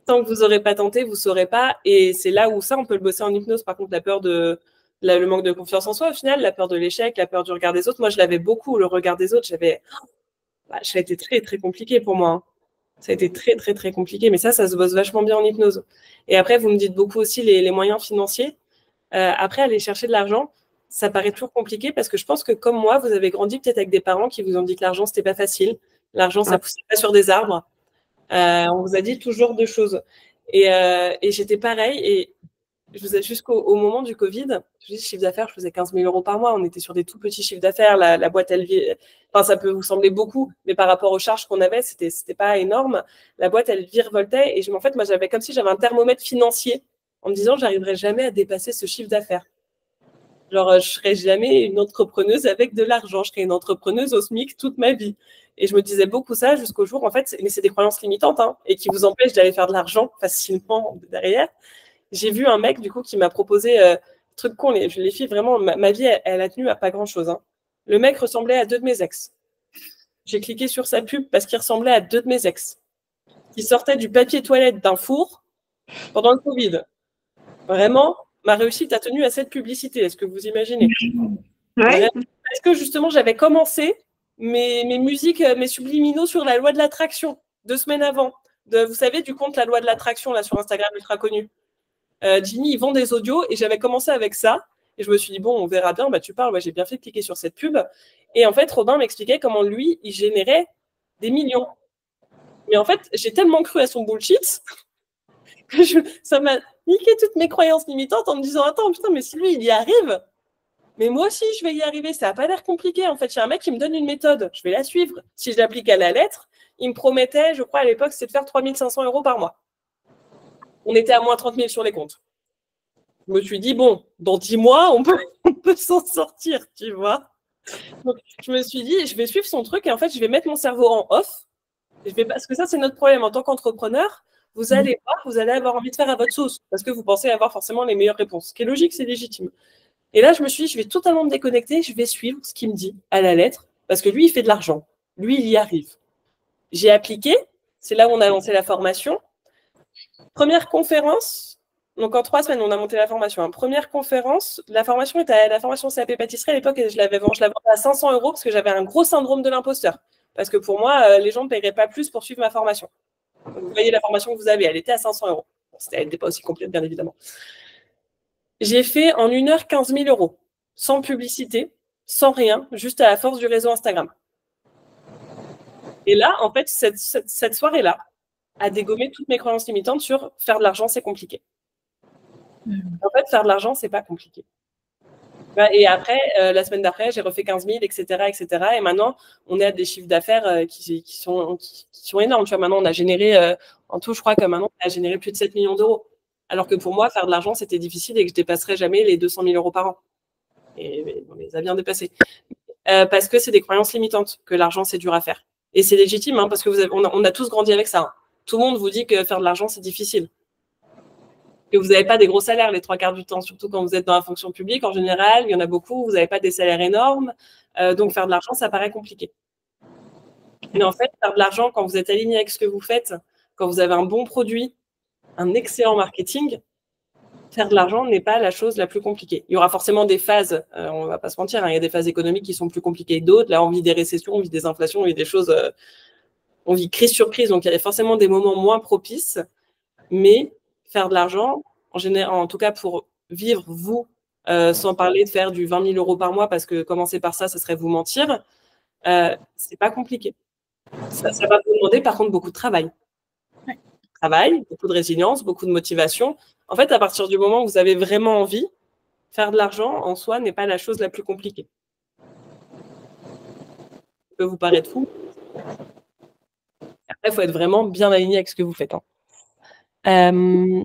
Tant que vous n'aurez pas tenté, vous ne saurez pas. Et c'est là où ça, on peut le bosser en hypnose. Par contre, la peur le manque de confiance en soi, au final, la peur de l'échec, la peur du regard des autres. Moi, je l'avais beaucoup, le regard des autres. Ça a été très, très compliqué pour moi. Hein. Ça a été très, très, très compliqué. Mais ça se bosse vachement bien en hypnose. Et après, vous me dites beaucoup aussi les moyens financiers. Après, aller chercher de l'argent, ça paraît toujours compliqué parce que je pense que comme moi, vous avez grandi peut-être avec des parents qui vous ont dit que l'argent, c'était pas facile. L'argent, ça poussait pas sur des arbres. On vous a dit toujours deux choses. Et j'étais pareil. Et je vous ai jusqu'au moment du Covid, je dis chiffre d'affaires, je faisais 15 000 euros par mois. On était sur des tout petits chiffres d'affaires. La boîte, enfin, ça peut vous sembler beaucoup, mais par rapport aux charges qu'on avait, c'était pas énorme. La boîte, elle virevoltait. Et en fait, moi, j'avais comme si j'avais un thermomètre financier en me disant, j'arriverai jamais à dépasser ce chiffre d'affaires. Genre, je serai jamais une entrepreneuse avec de l'argent. Je serai une entrepreneuse au SMIC toute ma vie. Et je me disais beaucoup ça jusqu'au jour, en fait, mais c'est des croyances limitantes, hein, et qui vous empêchent d'aller faire de l'argent facilement derrière. J'ai vu un mec, du coup, qui m'a proposé truc con. Les filles, vraiment, ma vie, elle a tenu à pas grand-chose. Hein. Le mec ressemblait à 2 de mes ex. J'ai cliqué sur sa pub parce qu'il ressemblait à 2 de mes ex. Qui sortaient du papier toilette d'un four pendant le Covid. Vraiment, ma réussite a tenu à cette publicité. Est-ce que vous imaginez?
Ouais.
Parce que justement, j'avais commencé mes musiques, mes subliminaux sur la loi de l'attraction 2 semaines avant. Vous savez, du compte La Loi de l'Attraction, là, sur Instagram, ultra connu. Jimmy, il vend des audios et j'avais commencé avec ça. Et je me suis dit, bon, on verra bien. Tu parles, ouais, j'ai bien fait de cliquer sur cette pub. Et en fait, Robin m'expliquait comment lui, il générait des millions. Mais en fait, j'ai tellement cru à son bullshit que ça m'a niqué toutes mes croyances limitantes en me disant, attends, putain, mais si lui, il y arrive, mais moi aussi, je vais y arriver. Ça n'a pas l'air compliqué. En fait, il y a un mec qui me donne une méthode. Je vais la suivre. Si je l'applique à la lettre, il me promettait, je crois, à l'époque, c'était de faire 3 500 euros par mois. On était à moins 30 000 sur les comptes. Je me suis dit, bon, dans 10 mois, on peut s'en sortir, tu vois. Donc, je me suis dit, je vais suivre son truc et en fait, je vais mettre mon cerveau en off. Parce que ça, c'est notre problème. En tant qu'entrepreneur, vous allez avoir envie de faire à votre sauce parce que vous pensez avoir forcément les meilleures réponses. Ce qui est logique, c'est légitime. Et là, je me suis dit, je vais totalement me déconnecter, je vais suivre ce qu'il me dit à la lettre parce que lui, il fait de l'argent. Lui, il y arrive. J'ai appliqué. C'est là où on a lancé la formation. Première conférence. Donc, en 3 semaines, on a monté la formation. Première conférence, la formation CAP pâtisserie à l'époque, et je la vendais à 500 euros parce que j'avais un gros syndrome de l'imposteur. Parce que pour moi, les gens ne paieraient pas plus pour suivre ma formation. Donc, vous voyez la formation que vous avez, elle était à 500 euros. Elle n'était pas aussi complète, bien évidemment. J'ai fait en 1 heure 15 000 euros, sans publicité, sans rien, juste à la force du réseau Instagram. Et là, en fait, cette soirée-là a dégommé toutes mes croyances limitantes sur faire de l'argent, c'est compliqué. En fait, faire de l'argent, c'est pas compliqué. Et après, la semaine d'après, j'ai refait 15 000, etc., etc. Et maintenant, on est à des chiffres d'affaires qui sont énormes. Tu vois, maintenant, on a généré, en tout, je crois que maintenant, on a généré plus de 7 millions d'euros. Alors que pour moi, faire de l'argent, c'était difficile et que je dépasserais jamais les 200 000 euros par an. Et on les a bien dépassés. Parce que c'est des croyances limitantes, que l'argent, c'est dur à faire. Et c'est légitime, hein, parce que on a tous grandi avec ça. Hein. Tout le monde vous dit que faire de l'argent, c'est difficile. Que vous n'avez pas des gros salaires les 3/4 du temps, surtout quand vous êtes dans la fonction publique. En général, il y en a beaucoup, vous n'avez pas des salaires énormes. Donc, faire de l'argent, ça paraît compliqué. Mais en fait, faire de l'argent, quand vous êtes aligné avec ce que vous faites, quand vous avez un bon produit, un excellent marketing, faire de l'argent n'est pas la chose la plus compliquée. Il y aura forcément des phases, on ne va pas se mentir, hein, il y a des phases économiques qui sont plus compliquées que d'autres. Là, on vit des récessions, on vit des inflations, on vit des choses, on vit crise sur crise. Donc, il y a forcément des moments moins propices. Mais faire de l'argent, en général, en tout cas pour vivre, vous, sans parler de faire du 20 000 euros par mois, parce que commencer par ça, ça serait vous mentir, c'est pas compliqué. Ça va vous demander, par contre, beaucoup de travail. Travail, beaucoup de résilience, beaucoup de motivation. En fait, à partir du moment où vous avez vraiment envie, faire de l'argent, en soi, n'est pas la chose la plus compliquée. Ça peut vous paraître fou. Après, il faut être vraiment bien aligné avec ce que vous faites. Hein.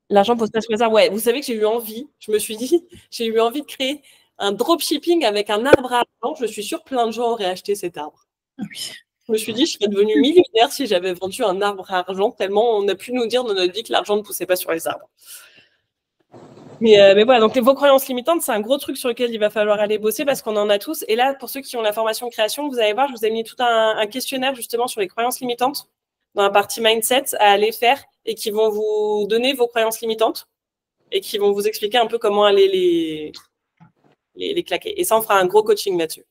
L'argent pose pas de hasard. Ouais, vous savez que j'ai eu envie, je me suis dit, j'ai eu envie de créer un dropshipping avec un arbre à argent. Je suis sûre que plein de gens auraient acheté cet arbre.
Oui.
Je me suis dit, je serais devenue millionnaire si j'avais vendu un arbre à argent, tellement on a pu nous dire dans notre vie que l'argent ne poussait pas sur les arbres. Mais voilà, donc vos croyances limitantes, c'est un gros truc sur lequel il va falloir aller bosser parce qu'on en a tous. Et là, pour ceux qui ont la formation création, vous allez voir, je vous ai mis tout un questionnaire justement sur les croyances limitantes dans la partie mindset à aller faire et qui vont vous donner vos croyances limitantes et qui vont vous expliquer un peu comment aller les claquer. Et ça, on fera un gros coaching là-dessus.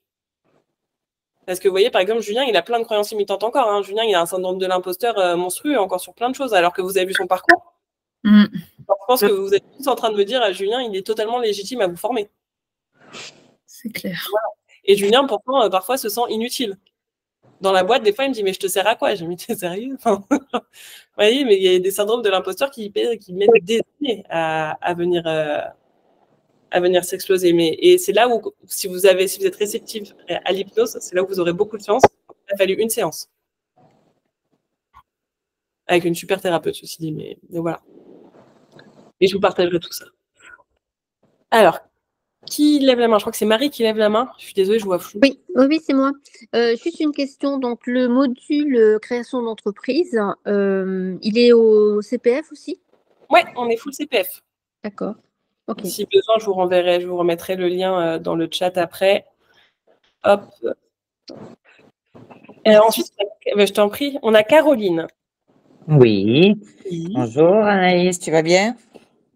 Parce que vous voyez, par exemple, Julien, il a plein de croyances limitantes encore. Hein. Julien, il a un syndrome de l'imposteur monstrueux encore sur plein de choses, alors que vous avez vu son parcours. Alors, je pense que vous êtes tous en train de me dire, Julien, il est totalement légitime à vous former.
C'est clair.
Voilà. Et Julien, pourtant, parfois, se sent inutile. Dans la boîte, des fois, il me dit, mais je te sers à quoi? J'ai dit, t'es sérieux? Enfin, vous voyez, mais il y a des syndromes de l'imposteur qui mettent des années à venir s'exploser. Et c'est là où, si vous êtes réceptif à l'hypnose, c'est là où vous aurez beaucoup de chance. Il a fallu une séance. Avec une super thérapeute, ceci dit, mais voilà. Et je vous partagerai tout ça. Alors, qui lève la main? Je crois que c'est Marie qui lève la main. Je suis désolée, je vois flou.
Oui, c'est moi. Juste une question. Donc, le module création d'entreprise, il est au CPF aussi?
Ouais, on est full CPF.
D'accord. Ok.
Si besoin, je vous remettrai le lien dans le chat après. Hop. Ensuite, je t'en prie, on a Caroline.
Oui. Bonjour Anaïs, tu vas bien?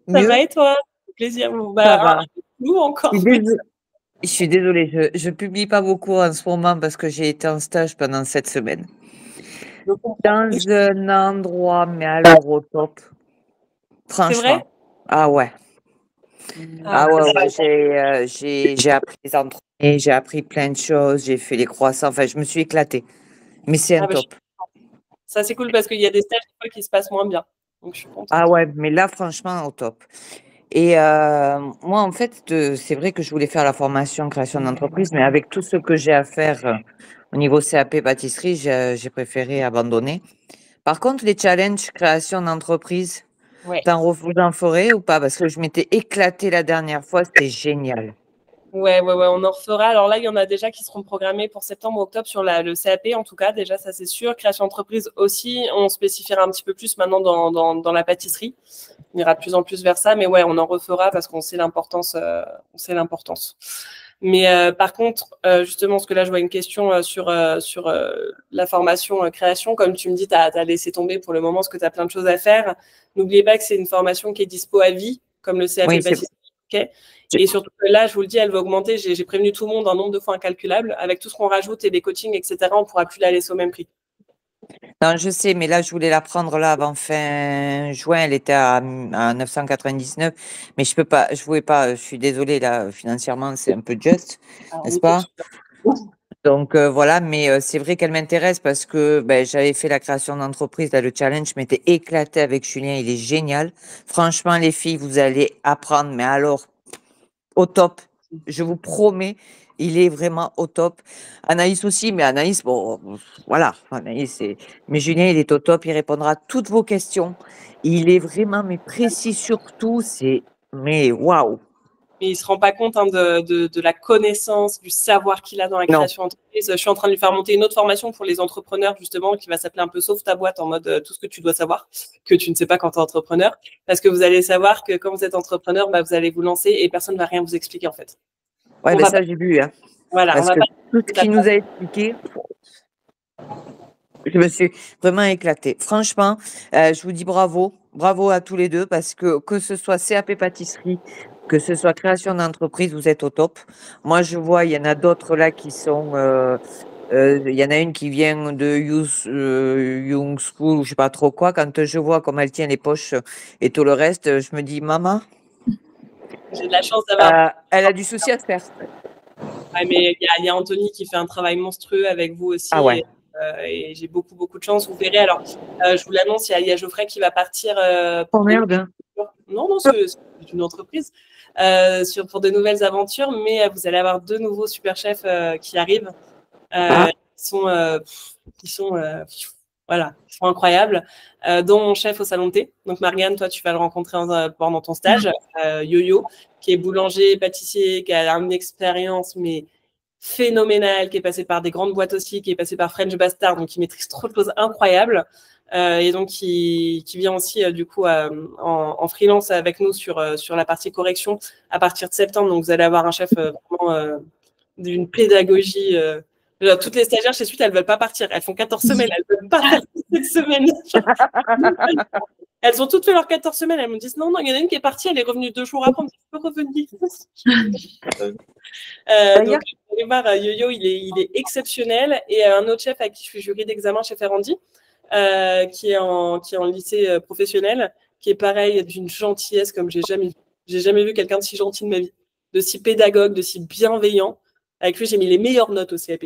Ça va et toi? Plaisir.
Ça va.
Nous encore.
Je suis désolée, je publie pas beaucoup en ce moment parce que j'ai été en stage pendant 7 semaines. Dans un endroit, mais alors au top. Franchement.
C'est vrai?
Ah ouais. Ouais. J'ai appris les entrées, j'ai appris plein de choses, j'ai fait les croissants, enfin je me suis éclatée. Mais c'est un top.
Ça c'est cool parce qu'il y a des stages des fois qui se passent moins bien. Donc je suis contente.
Ah ouais, mais là franchement au top. Et moi, en fait, c'est vrai que je voulais faire la formation création d'entreprise, mais avec tout ce que j'ai à faire au niveau CAP pâtisserie, j'ai préféré abandonner. Par contre, les challenges création d'entreprise,
ouais.
Vous en ferez ou pas? Parce que je m'étais éclatée la dernière fois, c'était génial.
Ouais, on en refera. Alors là, il y en a déjà qui seront programmés pour septembre ou octobre sur le CAP, en tout cas, déjà, ça c'est sûr. Création d'entreprise aussi, on spécifiera un petit peu plus maintenant dans la pâtisserie. On ira de plus en plus vers ça, mais ouais, on en refera parce qu'on sait l'importance. Mais par contre, justement, parce que là, je vois une question sur la formation création. Comme tu me dis, tu as laissé tomber pour le moment parce que tu as plein de choses à faire. N'oubliez pas que c'est une formation qui est dispo à vie, comme le CAP pâtisserie. Okay. Et surtout que là, je vous le dis, elle va augmenter. J'ai prévenu tout le monde un nombre de fois incalculable. Avec tout ce qu'on rajoute et des coachings, etc., on ne pourra plus la laisser au même prix.
Non, je sais, mais là, je voulais la prendre là avant fin juin. Elle était à 999, mais je peux pas, je pouvais pas. Je suis désolée là, financièrement, c'est un peu juste, n'est-ce pas? Donc voilà, mais c'est vrai qu'elle m'intéresse parce que ben, j'avais fait la création d'entreprise, là, le challenge, je m'étais éclatée avec Julien, il est génial. Franchement, les filles, vous allez apprendre, mais alors au top, je vous promets, il est vraiment au top. Anaïs aussi, mais Anaïs, bon, voilà, Anaïs, mais Julien, il est au top, il répondra à toutes vos questions. Il est vraiment, mais précis surtout, mais waouh!
Mais il ne se rend pas compte de la connaissance, du savoir qu'il a dans la création d'entreprise. Je suis en train de lui faire monter une autre formation pour les entrepreneurs, justement, qui va s'appeler un peu Sauve ta boîte, en mode tout ce que tu dois savoir, que tu ne sais pas quand tu es entrepreneur. Parce que vous allez savoir que quand vous êtes entrepreneur, bah, vous allez vous lancer et personne ne va rien vous expliquer, en fait.
Ouais, ben ça, j'ai vu. Hein.
Voilà,
parce que tout ce qu'il nous a expliqué, je me suis vraiment éclatée. Franchement, je vous dis bravo. Bravo à tous les deux parce que ce soit CAP pâtisserie, que ce soit création d'entreprise, vous êtes au top. Moi, je vois, il y en a d'autres là qui sont... il y en a une qui vient de Young School ou je sais pas trop quoi. Quand je vois comment elle tient les poches et tout le reste, je me dis, maman,
j'ai de la chance d'avoir...
elle a du souci à se faire.
Ouais, mais il y a Anthony qui fait un travail monstrueux avec vous aussi.
Ah ouais.
Et j'ai beaucoup de chance. Vous verrez. Alors, je vous l'annonce, il y a Geoffrey qui va partir.
Oh merde.
Non, c'est une entreprise pour de nouvelles aventures. Mais vous allez avoir 2 nouveaux super chefs qui arrivent. Qui sont incroyables, dont mon chef au salon de thé. Donc Marianne, toi, tu vas le rencontrer pendant ton stage. Yo-Yo, qui est boulanger, pâtissier, qui a une expérience mais phénoménale, qui est passé par des grandes boîtes aussi, qui est passé par French Bastard, donc qui maîtrise trop de choses incroyables. Et donc qui vient aussi du coup en freelance avec nous sur la partie correction à partir de septembre. Donc vous allez avoir un chef vraiment d'une pédagogie. Toutes les stagiaires chez Suite, elles ne veulent pas partir. Elles font 14 semaines, elles ne veulent pas faire cette semaine. Elles ont toutes fait leurs 14 semaines. Elles me disent non, il y en a une qui est partie, elle est revenue 2 jours après, elle peut revenir. Donc, vous allez voir, Yo-Yo, il est exceptionnel. Et un autre chef avec qui je suis jury d'examen chez Ferrandi, qui est en lycée professionnel, qui est pareil, d'une gentillesse comme j'ai jamais vu quelqu'un de si gentil de ma vie, de si pédagogue, de si bienveillant. Avec lui, j'ai mis les meilleures notes au CAP.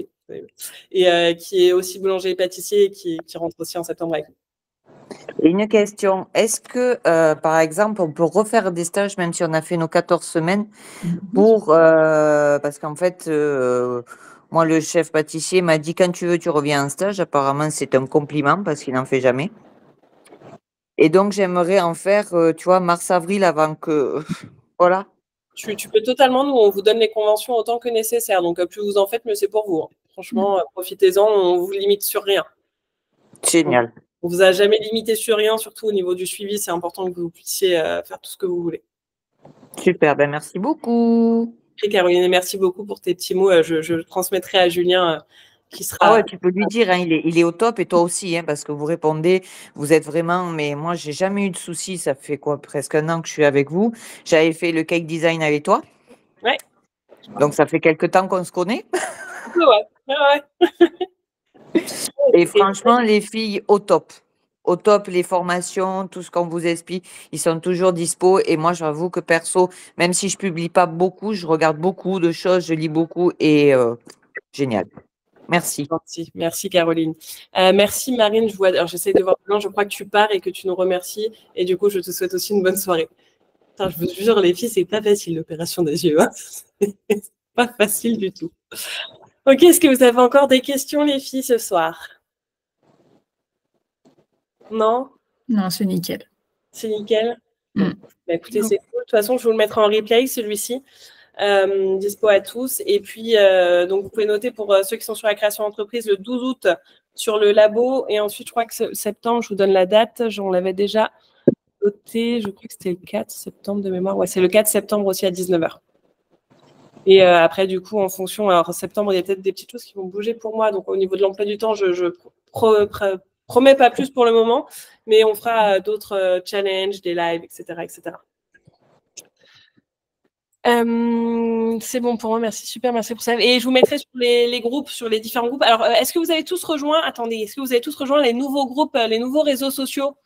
Et qui est aussi boulanger et pâtissier et qui rentre aussi en septembre avec nous.
Une question, est-ce que, par exemple, on peut refaire des stages même si on a fait nos 14 semaines parce qu'en fait, moi, le chef pâtissier m'a dit quand tu veux, tu reviens en stage. Apparemment, c'est un compliment parce qu'il n'en fait jamais. Et donc, j'aimerais en faire, tu vois, mars-avril avant que... Voilà.
Tu peux totalement, nous, on vous donne les conventions autant que nécessaire. Donc, plus vous en faites, mieux c'est pour vous. Hein. Franchement, profitez-en, on vous limite sur rien.
Génial.
On vous a jamais limité sur rien, surtout au niveau du suivi. C'est important que vous puissiez faire tout ce que vous voulez.
Super, ben merci beaucoup.
Et Caroline, merci beaucoup pour tes petits mots. Je transmettrai à Julien qui sera...
Ah ouais, tu peux lui dire, hein, il est au top et toi aussi, hein, parce que vous répondez, vous êtes vraiment, mais moi, j'ai jamais eu de soucis. Ça fait quoi, presque 1 an que je suis avec vous. J'avais fait le cake design avec toi.
Ouais.
Donc, ça fait quelques temps qu'on se connaît.
Ouais.
Et franchement, les filles, au top. Au top, les formations, tout ce qu'on vous explique, ils sont toujours dispo. Et moi, j'avoue que perso, même si je publie pas beaucoup, je regarde beaucoup de choses, je lis beaucoup et génial. Merci.
Merci Caroline. Merci Marine. Alors j'essaie de voir. Non, je crois que tu pars et que tu nous remercies. Et du coup, je te souhaite aussi une bonne soirée. Putain, je vous jure, les filles, c'est pas facile l'opération des yeux. Hein. C'est pas facile du tout. Ok, est-ce que vous avez encore des questions, les filles, ce soir? Non?
Non, c'est nickel.
C'est nickel. Bah, écoutez, c'est cool. De toute façon, je vous le mettrai en replay, celui-ci. Dispo à tous. Et puis, donc, vous pouvez noter pour ceux qui sont sur la création d'entreprise le 12 août sur le labo. Et ensuite, je crois que septembre, je vous donne la date. On l'avait déjà noté. Je crois que c'était le 4 septembre de mémoire. Ouais, c'est le 4 septembre aussi à 19h. Et après, du coup, en fonction, alors septembre, il y a peut-être des petites choses qui vont bouger pour moi. Donc, au niveau de l'emploi du temps, je promets pas plus pour le moment, mais on fera d'autres challenges, des lives, etc., etc. C'est bon pour moi, merci, super, merci pour ça. Et je vous mettrai sur les groupes, sur les différents groupes. Alors, est-ce que vous avez tous rejoint, est-ce que vous avez tous rejoint les nouveaux groupes, les nouveaux réseaux sociaux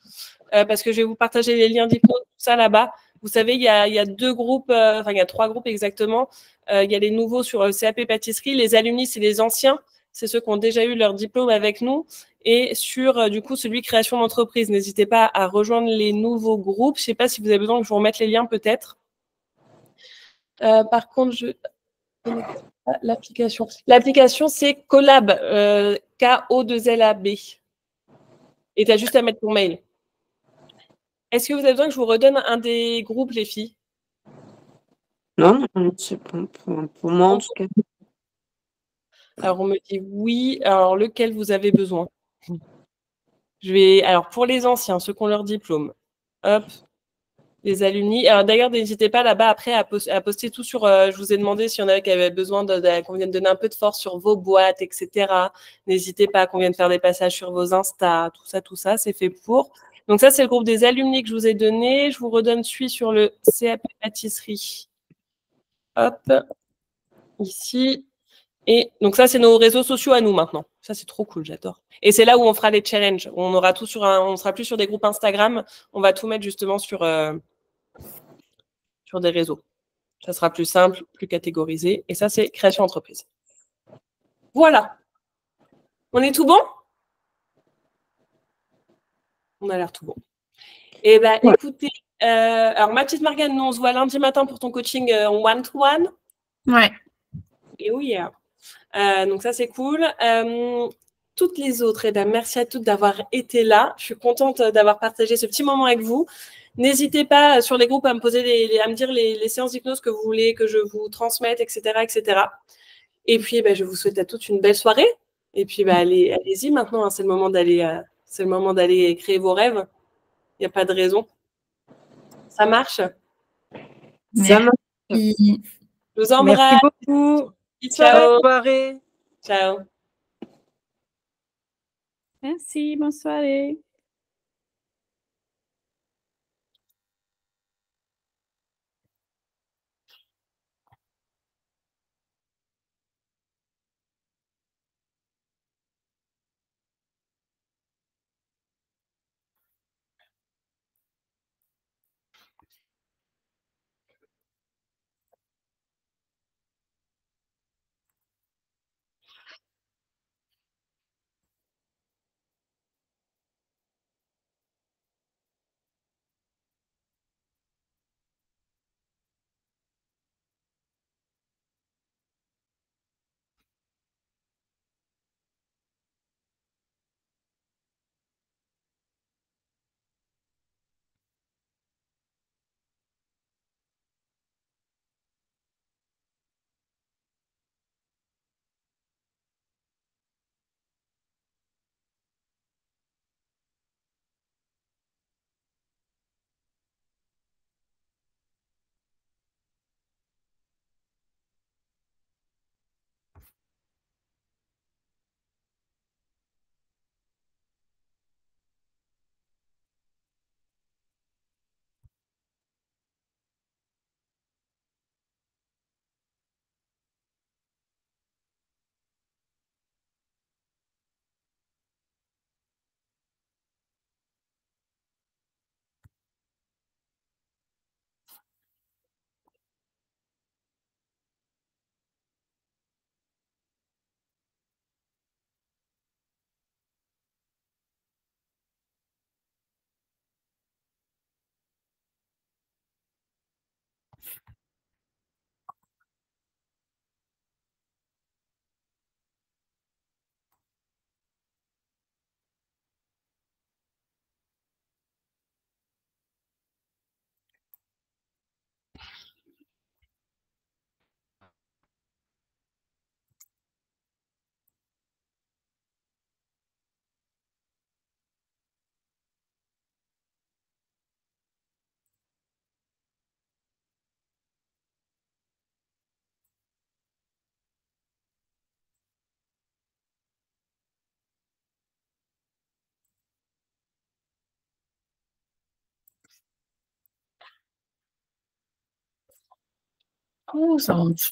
parce que je vais vous partager les liens d'hypnose, tout ça là-bas. Vous savez, il y a 2 groupes, enfin, il y a 3 groupes exactement. Il y a les nouveaux sur CAP pâtisserie. Les alumni, c'est les anciens. C'est ceux qui ont déjà eu leur diplôme avec nous. Et sur, du coup, celui création d'entreprise. N'hésitez pas à rejoindre les nouveaux groupes. Je ne sais pas si vous avez besoin que je vous remette les liens, peut-être. Par contre, l'application. L'application, c'est Collab, K-O-2-L-A-B. Et tu as juste à mettre ton mail. Est-ce que vous avez besoin que je vous redonne un des groupes, les filles?
Non, c'est bon pour moi, en tout cas.
Alors, on me dit oui. Alors, lequel vous avez besoin? Alors, pour les anciens, ceux qui ont leur diplôme, hop, les alumni. Alors, d'ailleurs, n'hésitez pas là-bas après à poster tout sur. Je vous ai demandé s'il y en avait qui avaient besoin qu'on vienne donner un peu de force sur vos boîtes, etc. N'hésitez pas qu'on vienne faire des passages sur vos Insta, tout ça, c'est fait pour. Donc, ça, c'est le groupe des alumni que je vous ai donné. Je vous redonne celui sur le CAP pâtisserie. Hop, ici. Et donc, ça, c'est nos réseaux sociaux à nous maintenant. Ça, c'est trop cool, j'adore. Et c'est là où on fera les challenges. On aura tout on sera plus sur des groupes Instagram. On va tout mettre justement sur des réseaux. Ça sera plus simple, plus catégorisé. Et ça, c'est création entreprise. Voilà. On est tout bon? On a l'air tout bon. Eh bien, écoutez, alors ma petite Morgane, nous, on se voit lundi matin pour ton coaching one-to-one.
Ouais.
Et oui, donc ça, c'est cool. Toutes les autres, eh bien, merci à toutes d'avoir été là. Je suis contente d'avoir partagé ce petit moment avec vous. N'hésitez pas sur les groupes à me poser à me dire les séances d'hypnose que vous voulez que je vous transmette, etc., etc. Et puis, je vous souhaite à toutes une belle soirée. Et puis, allez-y maintenant. Hein, c'est le moment d'aller créer vos rêves. Il n'y a pas de raison. Ça marche.
Ça marche.
Merci.
Je vous embrasse.
Merci beaucoup.
Ciao.
Bonne soirée.
Ciao.
Merci, bonne soirée.
Oh, ça rentre.